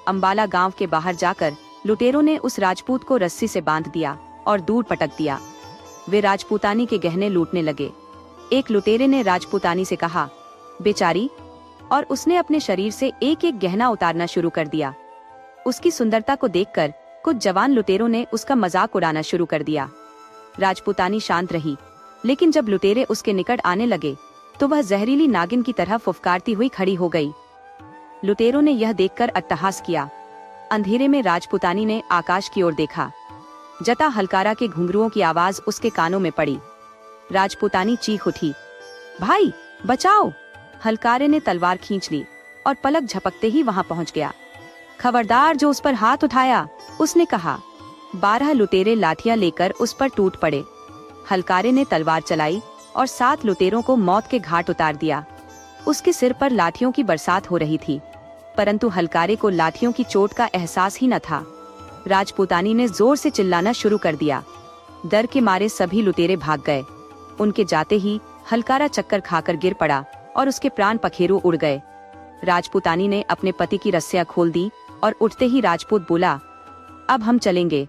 अंबाला गांव के बाहर जाकर लुटेरों ने उस राजपूत को रस्सी से बांध दिया और दूर पटक दिया। वे राजपूतानी के गहने लूटने लगे। एक लुटेरे ने राजपूतानी से कहा, बेचारी, और उसने अपने शरीर से एक एक गहना उतारना शुरू कर दिया। उसकी सुंदरता को देखकर कुछ जवान लुटेरों ने उसका मजाक उड़ाना शुरू कर दिया। राजपूतानी शांत रही, लेकिन जब लुटेरे उसके निकट आने लगे तो वह जहरीली नागिन की तरह फुफकारती हुई खड़ी हो गई। लुटेरों ने यह देखकर अट्टहास किया। अंधेरे में राजपूतानी ने आकाश की ओर देखा। जटा हलकारा के घुंघरुओं की आवाज उसके कानों में पड़ी। राजपूतानी चीख उठी, भाई बचाओ! हलकारे ने तलवार खींच ली और पलक झपकते ही वहां पहुंच गया। खबरदार, जो उस पर हाथ उठाया, उसने कहा। 12 लुटेरे लाठियां लेकर उस पर टूट पड़े। हलकारे ने तलवार चलाई और 7 लुटेरों को मौत के घाट उतार दिया। उसके सिर पर लाठियों की बरसात हो रही थी, परंतु हलकारे को लाठियों की चोट का एहसास ही न था। राजपूतानी ने जोर से चिल्लाना शुरू कर दिया। डर के मारे सभी लुटेरे भाग गए। उनके जाते ही हलकारा चक्कर खाकर गिर पड़ा और उसके प्राण पखेरु उड़ गए। राजपूतानी ने अपने पति की रस्सियां खोल दी और उठते ही राजपूत बोला, अब हम चलेंगे।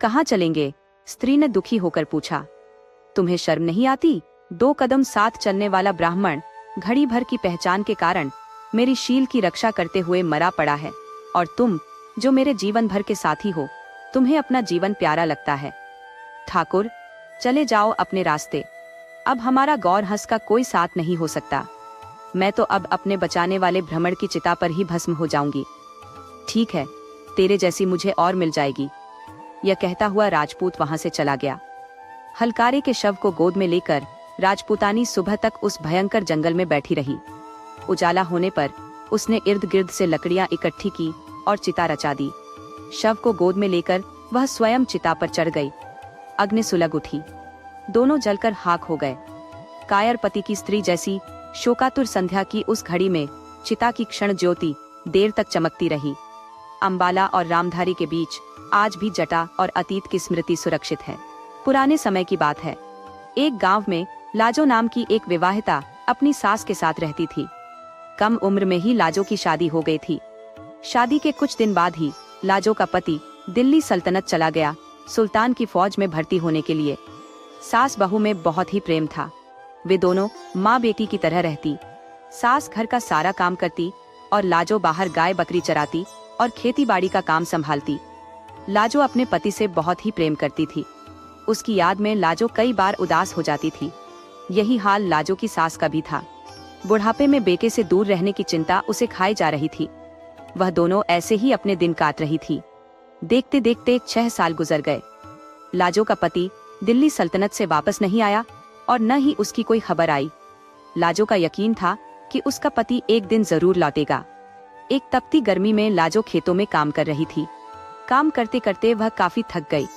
कहाँ चलेंगे? स्त्री ने दुखी होकर पूछा, तुम्हें शर्म नहीं आती? 2 कदम साथ चलने वाला ब्राह्मण घड़ी भर की पहचान के कारण मेरी शील की रक्षा करते हुए मरा पड़ा है, और तुम जो मेरे जीवन भर के साथी हो, तुम्हें अपना जीवन प्यारा लगता है। ठाकुर, चले जाओ अपने रास्ते। अब हमारा गौर हंस का कोई साथ नहीं हो सकता। मैं तो अब अपने बचाने वाले भ्रमण की चिता पर ही भस्म हो जाऊंगी। ठीक है, तेरे जैसी मुझे और मिल जाएगी। यह कहता हुआ राजपूत वहां से चला गया। हलकारे के शव को गोद में लेकर राजपूतानी सुबह तक उस भयंकर जंगल में बैठी रही। उजाला होने पर उसने इर्द गिर्द से लकड़ियां इकट्ठी की और चिता रचा दी। शव को गोद में लेकर वह स्वयं चिता पर चढ़ गई। अग्नि सुलग उठी, दोनों जलकर खाक हो गए। कायर पति की स्त्री जैसी शोकातुर संध्या की उस घड़ी में चिता की क्षण ज्योति देर तक चमकती रही। अंबाला और रामधारी के बीच आज भी जटा और अतीत की स्मृति सुरक्षित है। पुराने समय की बात है। एक गांव में लाजो नाम की एक विवाहिता अपनी सास के साथ रहती थी। कम उम्र में ही लाजो की शादी हो गई थी। शादी के कुछ दिन बाद ही लाजो का पति दिल्ली सल्तनत चला गया, सुल्तान की फौज में भर्ती होने के लिए। सास बहू में बहुत ही प्रेम था। वे दोनों माँ बेटी की तरह रहती। सास घर का सारा काम करती और लाजो बाहर गाय बकरी चराती और खेती बाड़ी का काम संभालती। लाजो अपने पति से बहुत ही प्रेम करती थी। उसकी याद में लाजो कई बार उदास हो जाती थी। यही हाल लाजो की सास का भी था। बुढ़ापे में बेटे से दूर रहने की चिंता उसे खाई जा रही थी। वह दोनों ऐसे ही अपने दिन काट रही थी। देखते देखते 6 साल गुजर गए। लाजो का पति दिल्ली सल्तनत से वापस नहीं आया और न ही उसकी कोई खबर आई। लाजो का यकीन था कि उसका पति एक दिन जरूर लौटेगा। एक तपती गर्मी में लाजो खेतों में काम कर रही थी। काम करते करते वह काफी थक गई।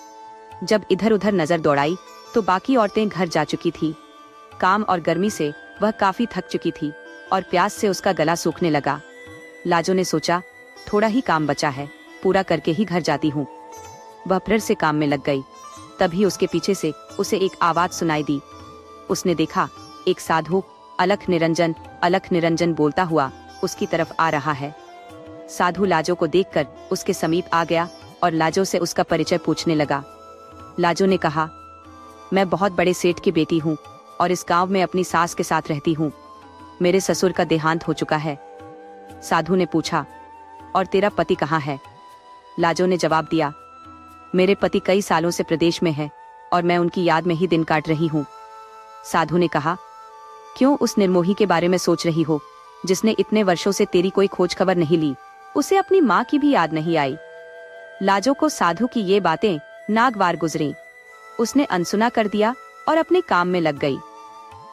जब इधर उधर नजर दौड़ाई तो बाकी औरतें घर जा चुकी थी। काम और गर्मी से वह काफी थक चुकी थी और प्यास से उसका गला सूखने लगा। लाजो ने सोचा, थोड़ा ही काम बचा है, पूरा करके ही घर जाती हूँ। वह फिर से काम में लग गई। तभी उसके पीछे से उसे एक आवाज सुनाई दी। उसने देखा, एक साधु अलख निरंजन बोलता हुआ उसकी तरफ आ रहा है। साधु लाजो को देखकर उसके समीप आ गया और लाजो से उसका परिचय पूछने लगा। लाजो ने कहा, मैं बहुत बड़े सेठ की बेटी हूँ और इस गांव में अपनी सास के साथ रहती हूँ। मेरे ससुर का देहांत हो चुका है। साधु ने पूछा, और तेरा पति कहाँ है? लाजो ने जवाब दिया, मेरे पति कई सालों से प्रदेश में है और मैं उनकी याद में ही दिन काट रही हूँ। साधु ने कहा, क्यों उस निर्मोही के बारे में सोच रही हो जिसने इतने वर्षों से तेरी कोई खोज खबर नहीं ली? उसे अपनी माँ की भी याद नहीं आई। लाजो को साधु की ये बातें नागवार गुजरी। उसने अनसुना कर दिया और अपने काम में लग गई।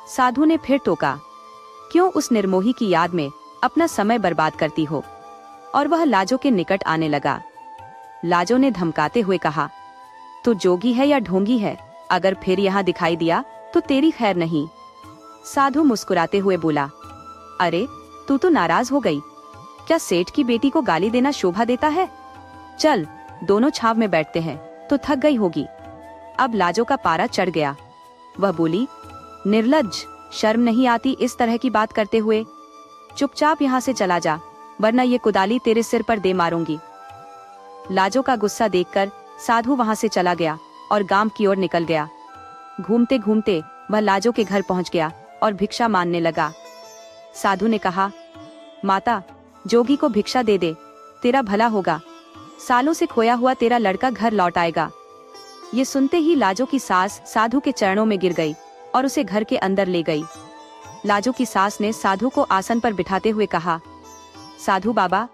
साधु ने फिर टोका, क्यों उस निर्मोही की याद में अपना समय बर्बाद करती हो? और वह लाजो के निकट आने लगा। लाजो ने धमकाते हुए कहा, तू जोगी है या ढोंगी है? अगर फिर यहाँ दिखाई दिया तो तेरी खैर नहीं। साधु मुस्कुराते हुए बोला, अरे तू तो नाराज हो गई। क्या सेठ की बेटी को गाली देना शोभा देता है? चल दोनों छाव में बैठते हैं, तो थक गई होगी। अब लाजो का पारा चढ़ गया। वह बोली, निर्लज्ज, शर्म नहीं आती इस तरह की बात करते हुए? चुपचाप यहाँ से चला जा, वरना ये कुदाली तेरे सिर पर दे मारूंगी। लाजो का गुस्सा देखकर साधु वहां से चला गया और गांव की ओर निकल गया। घूमते घूमते वह लाजो के घर पहुंच गया और भिक्षा मांगने लगा। साधु ने कहा, माता, जोगी को भिक्षा दे दे, तेरा भला होगा। सालों से खोया हुआ तेरा लड़का घर लौट आएगा। ये सुनते ही लाजो की सास साधु के चरणों में गिर गई और उसे घर के अंदर ले गई। लाजो की सास ने साधु को आसन पर बिठाते हुए कहा, साधु बाबा,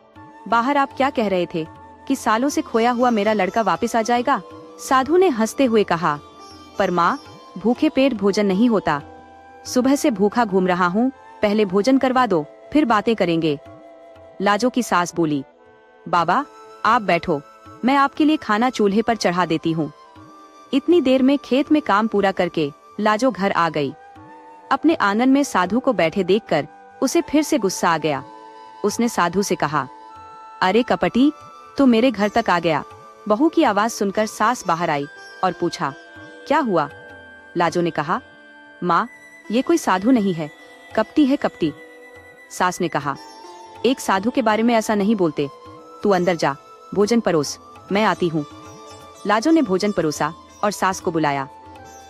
बाहर आप क्या कह रहे थे कि सालों से खोया हुआ मेरा लड़का वापस आ जाएगा? साधु ने हंसते हुए कहा, पर माँ, भूखे पेट भोजन नहीं होता। सुबह से भूखा घूम रहा हूँ, पहले भोजन करवा दो, फिर बातें करेंगे। लाजो की सास बोली, बाबा आप बैठो, मैं आपके लिए खाना चूल्हे पर चढ़ा देती हूँ। इतनी देर में खेत में काम पूरा करके लाजो घर आ गई। अपने आंगन में साधु को बैठे देखकर उसे फिर से गुस्सा आ गया। उसने साधु से कहा, अरे कपटी, तू मेरे घर तक आ गया। बहू की आवाज सुनकर सास बाहर आई और पूछा, क्या हुआ? लाजो ने कहा, माँ, ये कोई साधु नहीं है, कपटी है, कपटी। सास ने कहा, एक साधु के बारे में ऐसा नहीं बोलते। तू अंदर जा, भोजन परोस, मैं आती हूँ। लाजो ने भोजन परोसा और सास को बुलाया।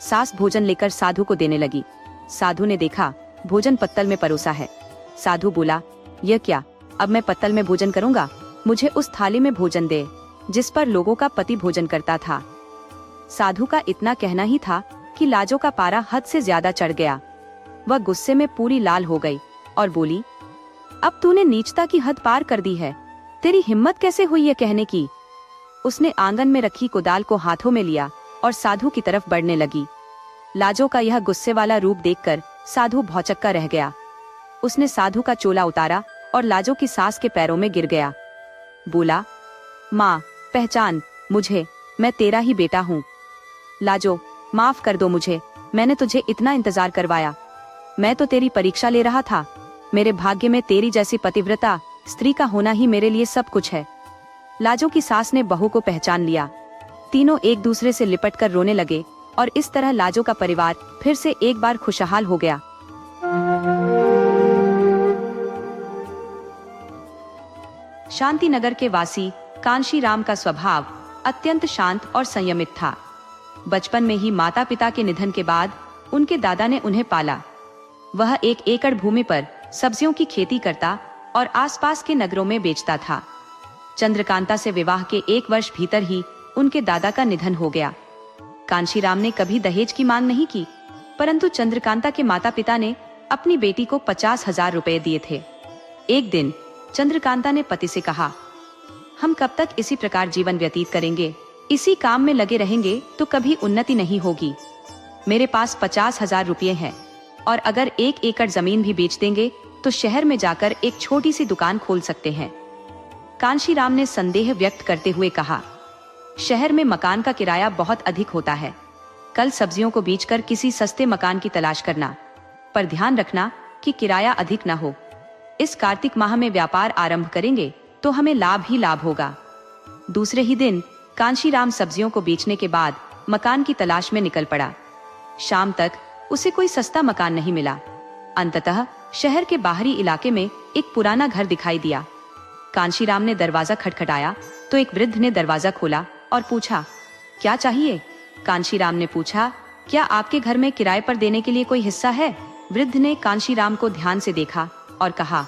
सास भोजन लेकर साधु को देने लगी। साधु ने देखा भोजन पत्तल में परोसा है। साधु बोला, यह क्या, अब मैं पत्तल में भोजन करूंगा? मुझे उस थाली में भोजन दे जिस पर लोगों का पति भोजन करता था। साधु का इतना कहना ही था कि लाजो का पारा हद से ज्यादा चढ़ गया। वह गुस्से में पूरी लाल हो गई और बोली, अब तूने नीचता की हद पार कर दी है। तेरी हिम्मत कैसे हुई ये कहने की? उसने आंगन में रखी कुदाल को हाथों में लिया और साधु की तरफ बढ़ने लगी। लाजो का यह गुस्से वाला रूप देखकर साधु भौचक्का रह गया। उसने साधु का चोला उतारा और लाजो की सास के पैरों में गिर गया। बोला, माँ, पहचान मुझे, मैं तेरा ही बेटा हूँ। लाजो, माफ कर दो मुझे, मैंने तुझे इतना इंतजार करवाया। मैं तो तेरी परीक्षा ले रहा था। मेरे भाग्य में तेरी जैसी पतिव्रता स्त्री का होना ही मेरे लिए सब कुछ है। लाजो की सास ने बहू को पहचान लिया। तीनों एक दूसरे से लिपटकर रोने लगे और इस तरह लाजो का परिवार फिर से एक बार खुशहाल हो गया। शांतिनगर के वासी कांशीराम का स्वभाव अत्यंत शांत और संयमित था। बचपन में ही माता पिता के निधन के बाद उनके दादा ने उन्हें पाला। वह 1 एकड़ भूमि पर सब्जियों की खेती करता और आसपास के नगरों में बेचता था। चंद्रकांता से विवाह के 1 वर्ष भीतर ही उनके दादा का निधन हो गया। कांशीराम ने कभी दहेज की मांग नहीं की, परंतु चंद्रकांता के माता पिता ने अपनी बेटी को 50,000 रुपए दिए थे। एक दिन चंद्रकांता ने पति से कहा, हम कब तक इसी प्रकार जीवन व्यतीत करेंगे? इसी काम में लगे रहेंगे तो कभी उन्नति नहीं होगी। मेरे पास 50,000 रुपये हैं और अगर 1 एकड़ जमीन भी बेच देंगे तो शहर में जाकर एक छोटी सी दुकान खोल सकते हैं। कांशीराम ने संदेह व्यक्त करते हुए कहा, शहर में मकान का किराया बहुत अधिक होता है। कल सब्जियों को बेचकर किसी सस्ते मकान की तलाश करना, पर ध्यान रखना कि किराया अधिक न हो। इस कार्तिक माह में व्यापार आरंभ करेंगे तो हमें लाभ ही लाभ होगा। दूसरे ही दिन कांशीराम सब्जियों को बेचने के बाद मकान की तलाश में निकल पड़ा। शाम तक उसे कोई सस्ता मकान नहीं मिला। अंततः शहर के बाहरी इलाके में एक पुराना घर दिखाई दिया। कांशीराम ने दरवाजा खटखटाया तो एक वृद्ध ने दरवाजा खोला और पूछा, क्या चाहिए? कांशीराम ने पूछा, क्या आपके घर में किराए पर देने के लिए कोई हिस्सा है? वृद्ध ने कांशीराम को ध्यान से देखा और कहा,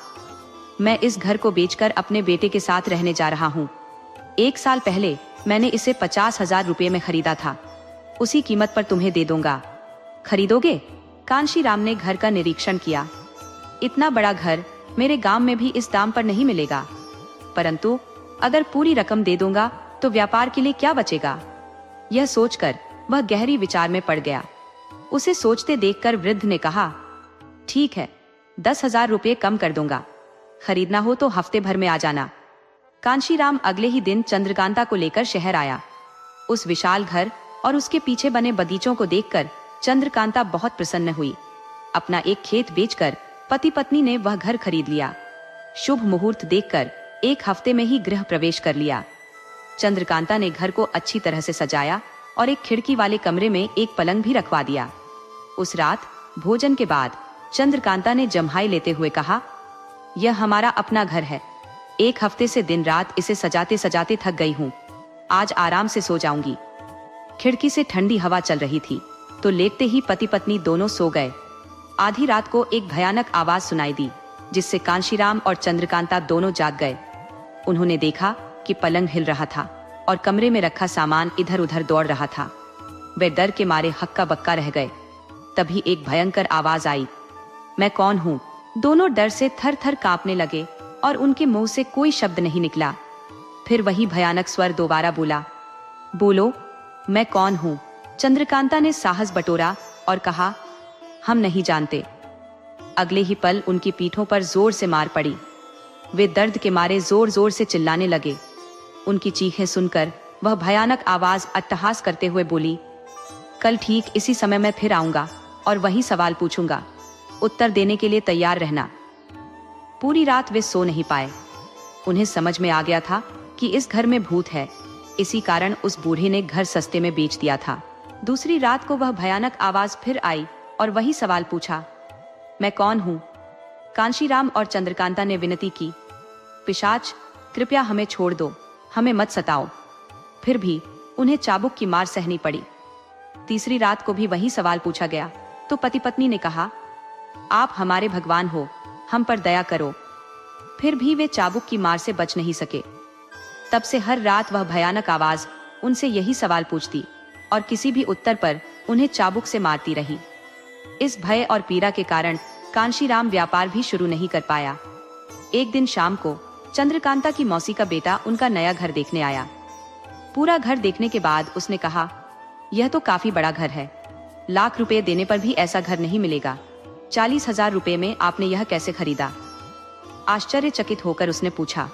मैं इस घर को बेचकर अपने बेटे के साथ रहने जा रहा हूँ। 1 साल पहले मैंने इसे 50,000 रुपये में खरीदा था। उसी कीमत पर तुम्हें दे दूंगा, खरीदोगे? कांशीराम ने घर का निरीक्षण किया। इतना बड़ा घर मेरे गांव में भी इस दाम पर नहीं मिलेगा, परंतु अगर पूरी रकम दे दूंगा तो व्यापार के लिए क्या बचेगा? यह सोचकर वह गहरी विचार में पड़ गया। उसे सोचते देखकर वृद्ध ने कहा, ठीक है, 10,000 रुपये कम कर दूंगा। खरीदना हो तो हफ्ते भर में आ जाना। कांशीराम अगले ही दिन चंद्रकांता को लेकर शहर आया। उस विशाल घर और उसके पीछे बने बगीचों को देखकर चंद्रकांता बहुत प्रसन्न हुई। अपना एक खेत बेचकर पति पत्नी ने वह घर खरीद लिया। शुभ मुहूर्त देखकर 1 हफ्ते में ही गृह प्रवेश कर लिया। चंद्रकांता ने घर को अच्छी तरह से सजाया और एक खिड़की वाले कमरे में एक पलंग भी रखवा दिया। उस रात भोजन के बाद चंद्रकांता ने जम्हाई लेते हुए कहा, यह हमारा अपना घर है। 1 हफ्ते से दिन रात इसे सजाते सजाते थक गई हूँ। आज आराम से सो जाऊंगी। खिड़की से ठंडी हवा चल रही थी तो लेटते ही पति पत्नी दोनों सो गए। आधी रात को एक भयानक आवाज सुनाई दी, जिससे कांशीराम और चंद्रकांता दोनों जाग गए। उन्होंने देखा कि पलंग हिल रहा था और कमरे में रखा सामान इधर उधर दौड़ रहा था। वे डर के मारे हक्का बक्का रह गए। तभी एक भयंकर आवाज आई, मैं कौन हूँ? दोनों डर से थर थर कांपने लगे और उनके मुंह से कोई शब्द नहीं निकला। फिर वही भयानक स्वर दोबारा बोला, बोलो, मैं कौन हूँ? चंद्रकांता ने साहस बटोरा और कहा, हम नहीं जानते। अगले ही पल उनकी पीठों पर जोर से मार पड़ी। वे दर्द के मारे जोर जोर से चिल्लाने लगे। उनकी चीखें सुनकर वह भयानक आवाज अट्टहास करते हुए बोली, कल ठीक इसी समय मैं फिर आऊंगा और वही सवाल पूछूंगा। उत्तर देने के लिए तैयार रहना। पूरी रात वे सो नहीं पाए। उन्हें समझ में आ गया था कि इस घर में भूत है। इसी कारण उस बूढ़े ने घर सस्ते में बेच दिया था। दूसरी रात को वह भयानक आवाज फिर आई और वही सवाल पूछा, मैं कौन हूँ? कांशीराम और चंद्रकांता ने विनती की, पिशाच, कृपया हमें छोड़ दो, हमें मत सताओ। फिर भी उन्हें चाबुक की मार सहनी पड़ी। तीसरी रात को भी वही सवाल पूछा गया तो पति पत्नी ने कहा, आप हमारे भगवान हो, हम पर दया करो। फिर भी वे चाबुक की मार से बच नहीं सके। तब से हर रात वह भयानक आवाज उनसे यही सवाल पूछती और किसी भी उत्तर पर उन्हें चाबुक से मारती रही। इस भय और पीड़ा के कारण कांशीराम व्यापार भी शुरू नहीं कर पाया। एक दिन शाम को चंद्रकांता की मौसी का बेटा उनका नया घर देखने आया। पूरा घर देखने के बाद उसने कहा, यह तो काफी बड़ा घर है, लाख रुपए देने पर भी ऐसा घर नहीं मिलेगा। 40,000 रुपए में आपने यह कैसे खरीदा? आश्चर्यचकित होकर उसने पूछा।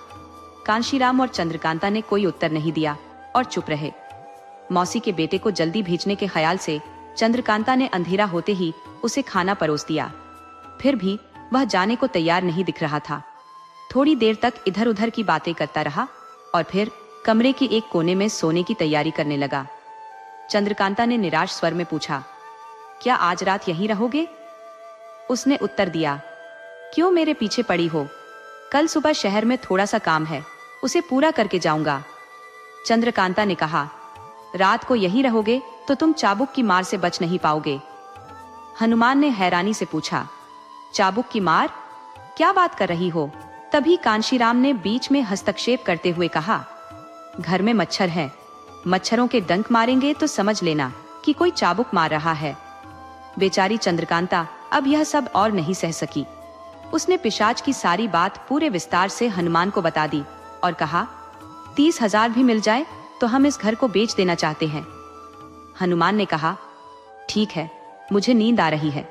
कांशीराम और चंद्रकांता ने कोई उत्तर नहीं दिया और चुप रहे। मौसी के बेटे को जल्दी भेजने के ख्याल से चंद्रकांता ने अंधेरा होते ही उसे खाना परोस दिया। फिर भी वह जाने को तैयार नहीं दिख रहा था। थोड़ी देर तक इधर उधर की बातें करता रहा और फिर कमरे के एक कोने में सोने की तैयारी करने लगा। चंद्रकांता ने निराश स्वर में पूछा, क्या आज रात यहीं रहोगे? उसने उत्तर दिया, क्यों मेरे पीछे पड़ी हो? कल सुबह शहर में थोड़ा सा काम है, उसे पूरा करके जाऊंगा। चंद्रकांता ने कहा, रात को यहीं रहोगे तो तुम चाबुक की मार से बच नहीं पाओगे। हनुमान ने हैरानी से पूछा, चाबुक की मार? क्या बात कर रही हो? तभी कांशीराम ने बीच में हस्तक्षेप करते हुए कहा, घर में मच्छर है, मच्छरों के डंक मारेंगे तो समझ लेना कि कोई चाबुक मार रहा है। बेचारी चंद्रकांता अब यह सब और नहीं सह सकी। उसने पिशाच की सारी बात पूरे विस्तार से हनुमान को बता दी और कहा, 30,000 भी मिल जाए तो हम इस घर को बेच देना चाहते हैं। हनुमान ने कहा, ठीक है, मुझे नींद आ रही है,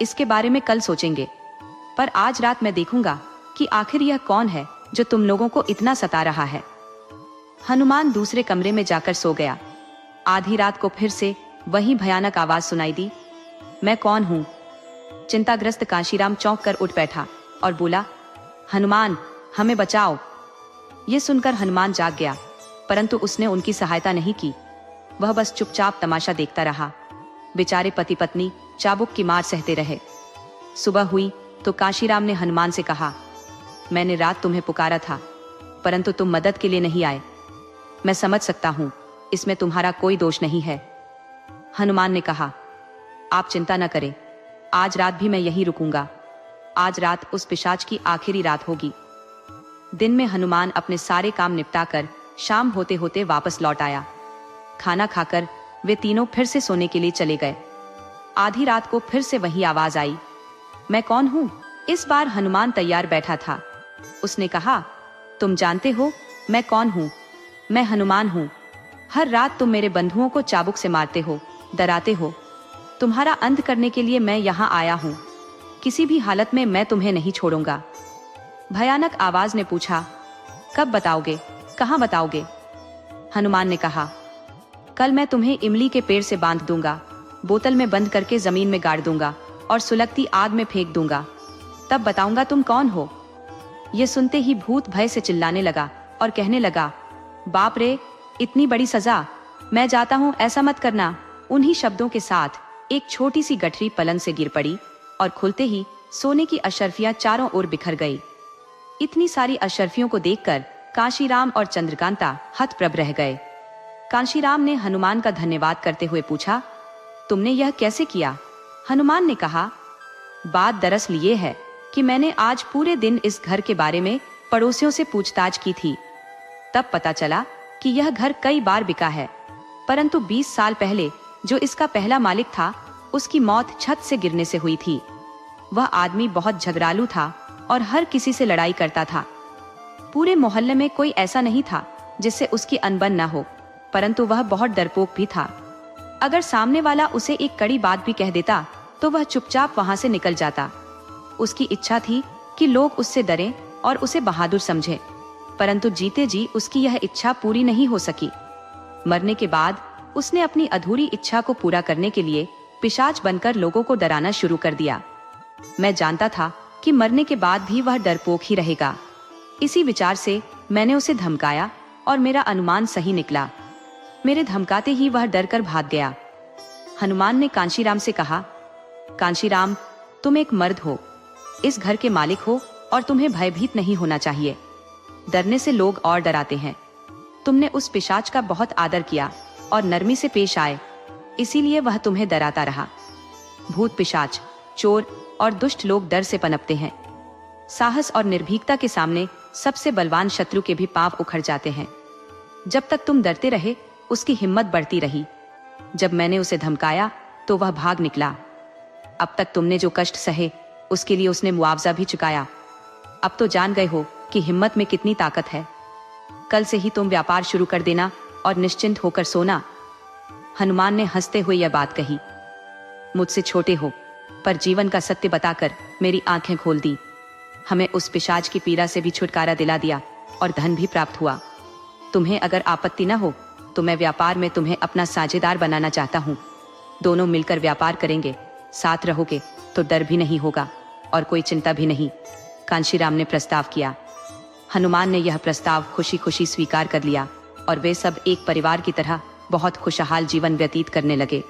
इसके बारे में कल सोचेंगे, पर आज रात मैं देखूंगा कि आखिर यह कौन है जो तुम लोगों को इतना सता रहा है। हनुमान दूसरे कमरे में जाकर सो गया। आधी रात को फिर से वही भयानक आवाज सुनाई दी, मैं कौन हूँ? चिंताग्रस्त कांशीराम चौंक कर उठ बैठा और बोला, हनुमान, हमें बचाओ। ये सुनकर हनुमान जाग गया, परंतु उसने उनकी सहायता नहीं की। वह बस चुपचाप तमाशा देखता रहा। बेचारे पति पत्नी चाबुक की मार सहते रहे। सुबह हुई तो कांशीराम ने हनुमान से कहा, मैंने रात तुम्हें पुकारा था, परंतु तुम मदद के लिए नहीं आए। मैं समझ सकता हूँ, इसमें तुम्हारा कोई दोष नहीं है। हनुमान ने कहा, आप चिंता न करें, आज रात भी मैं यहीं रुकूंगा। आज रात उस पिशाच की आखिरी रात होगी। दिन में हनुमान अपने सारे काम निपटाकर शाम होते होते वापस लौट आया। खाना खाकर वे तीनों फिर से सोने के लिए चले गए। आधी रात को फिर से वही आवाज आई, मैं कौन हूँ? इस बार हनुमान तैयार बैठा था। उसने कहा, तुम जानते हो मैं कौन हूँ? मैं हनुमान हूँ। हर रात तुम मेरे बंधुओं को चाबुक से मारते हो, डराते हो। तुम्हारा अंत करने के लिए मैं यहाँ आया हूँ। किसी भी हालत में मैं तुम्हें नहीं छोड़ूंगा। भयानक आवाज ने पूछा, कब बताओगे, कहाँ बताओगे? हनुमान ने कहा, कल मैं तुम्हें इमली के पेड़ से बांध दूंगा, बोतल में बंद करके जमीन में गाड़ दूंगा और सुलगती आग में फेंक दूंगा, तब बताऊंगा तुम कौन हो। ये सुनते ही भूत भय से चिल्लाने लगा और कहने लगा, बाप रे, इतनी बड़ी सजा, मैं जाता हूँ, ऐसा मत करना। उन्हीं शब्दों के साथ एक छोटी सी गठरी पलंग से गिर पड़ी और खुलते ही सोने की अशर्फियां चारों ओर बिखर गई। इतनी सारी अशर्फियों को देखकर कांशीराम और चंद्रकांता हतप्रभ रह गए। कांशीराम ने हनुमान का धन्यवाद करते हुए पूछा, तुमने यह कैसे किया? हनुमान ने कहा, बात दरअसल ये है कि मैंने आज पूरे दिन इस घर के बारे में पड़ोसियों से पूछताछ की थी। तब पता चला कि यह घर कई बार बिका है, परंतु 20 साल पहले जो इसका पहला मालिक था, उसकी मौत छत से गिरने से हुई थी। वह आदमी बहुत झगड़ालू था और हर किसी से लड़ाई करता था। पूरे मोहल्ले में कोई ऐसा नहीं था जिससे उसकी अनबन न हो, परंतु वह बहुत डरपोक भी था। अगर सामने वाला उसे एक कड़ी बात भी कह देता तो वह चुपचाप वहां से निकल जाता। उसकी इच्छा थी कि लोग उससे डरें और उसे बहादुर समझें, परंतु जीते जी उसकी यह इच्छा पूरी नहीं हो सकी। मरने के बाद उसने अपनी अधूरी इच्छा को पूरा करने के लिए पिशाच बनकर लोगों को डराना शुरू कर दिया। मैं जानता था कि मरने के बाद भी वह डरपोक ही रहेगा। इसी विचार से मैंने उसे धमकाया और मेरा अनुमान सही निकला। मेरे धमकाते ही वह डरकर भाग गया। हनुमान ने कांशीराम से कहा, कांशीराम, तुम एक मर्द हो, इस घर के मालिक हो और तुम्हें भयभीत नहीं होना चाहिए। डरने से लोग और डराते हैं। तुमने उस पिशाच का बहुत आदर किया और नरमी से पेश आए। इसीलिए वह तुम्हें डराता रहा। भूत पिशाच, चोर और दुष्ट लोग डर से पनपते हैं। साहस और निर्भीकता के सामने सबसे बलवान शत्रु के भी पांव उखड़ जाते हैं। जब तक तुम डरते रहे, उसकी हिम्मत बढ़ती रही। जब मैंने उसे धमकाया तो वह भाग निकला। अब तक तुमने जो कष्ट सहे, उसके लिए उसने मुआवजा भी चुकाया। अब तो जान गए हो कि हिम्मत में कितनी ताकत है। कल से ही तुम व्यापार शुरू कर देना और निश्चिंत होकर सोना। हनुमान ने हंसते हुए यह बात कही। मुझसे छोटे हो, पर जीवन का सत्य बताकर मेरी आंखें खोल दी। हमें उस पिशाच की पीड़ा से भी छुटकारा दिला दिया और धन भी प्राप्त हुआ। तुम्हें अगर आपत्ति न हो तो मैं व्यापार में तुम्हें अपना साझेदार बनाना चाहता हूँ। दोनों मिलकर व्यापार करेंगे। साथ रहोगे तो डर भी नहीं होगा और कोई चिंता भी नहीं। कांशीराम ने प्रस्ताव किया। हनुमान ने यह प्रस्ताव खुशी खुशी स्वीकार कर लिया और वे सब एक परिवार की तरह बहुत खुशहाल जीवन व्यतीत करने लगे।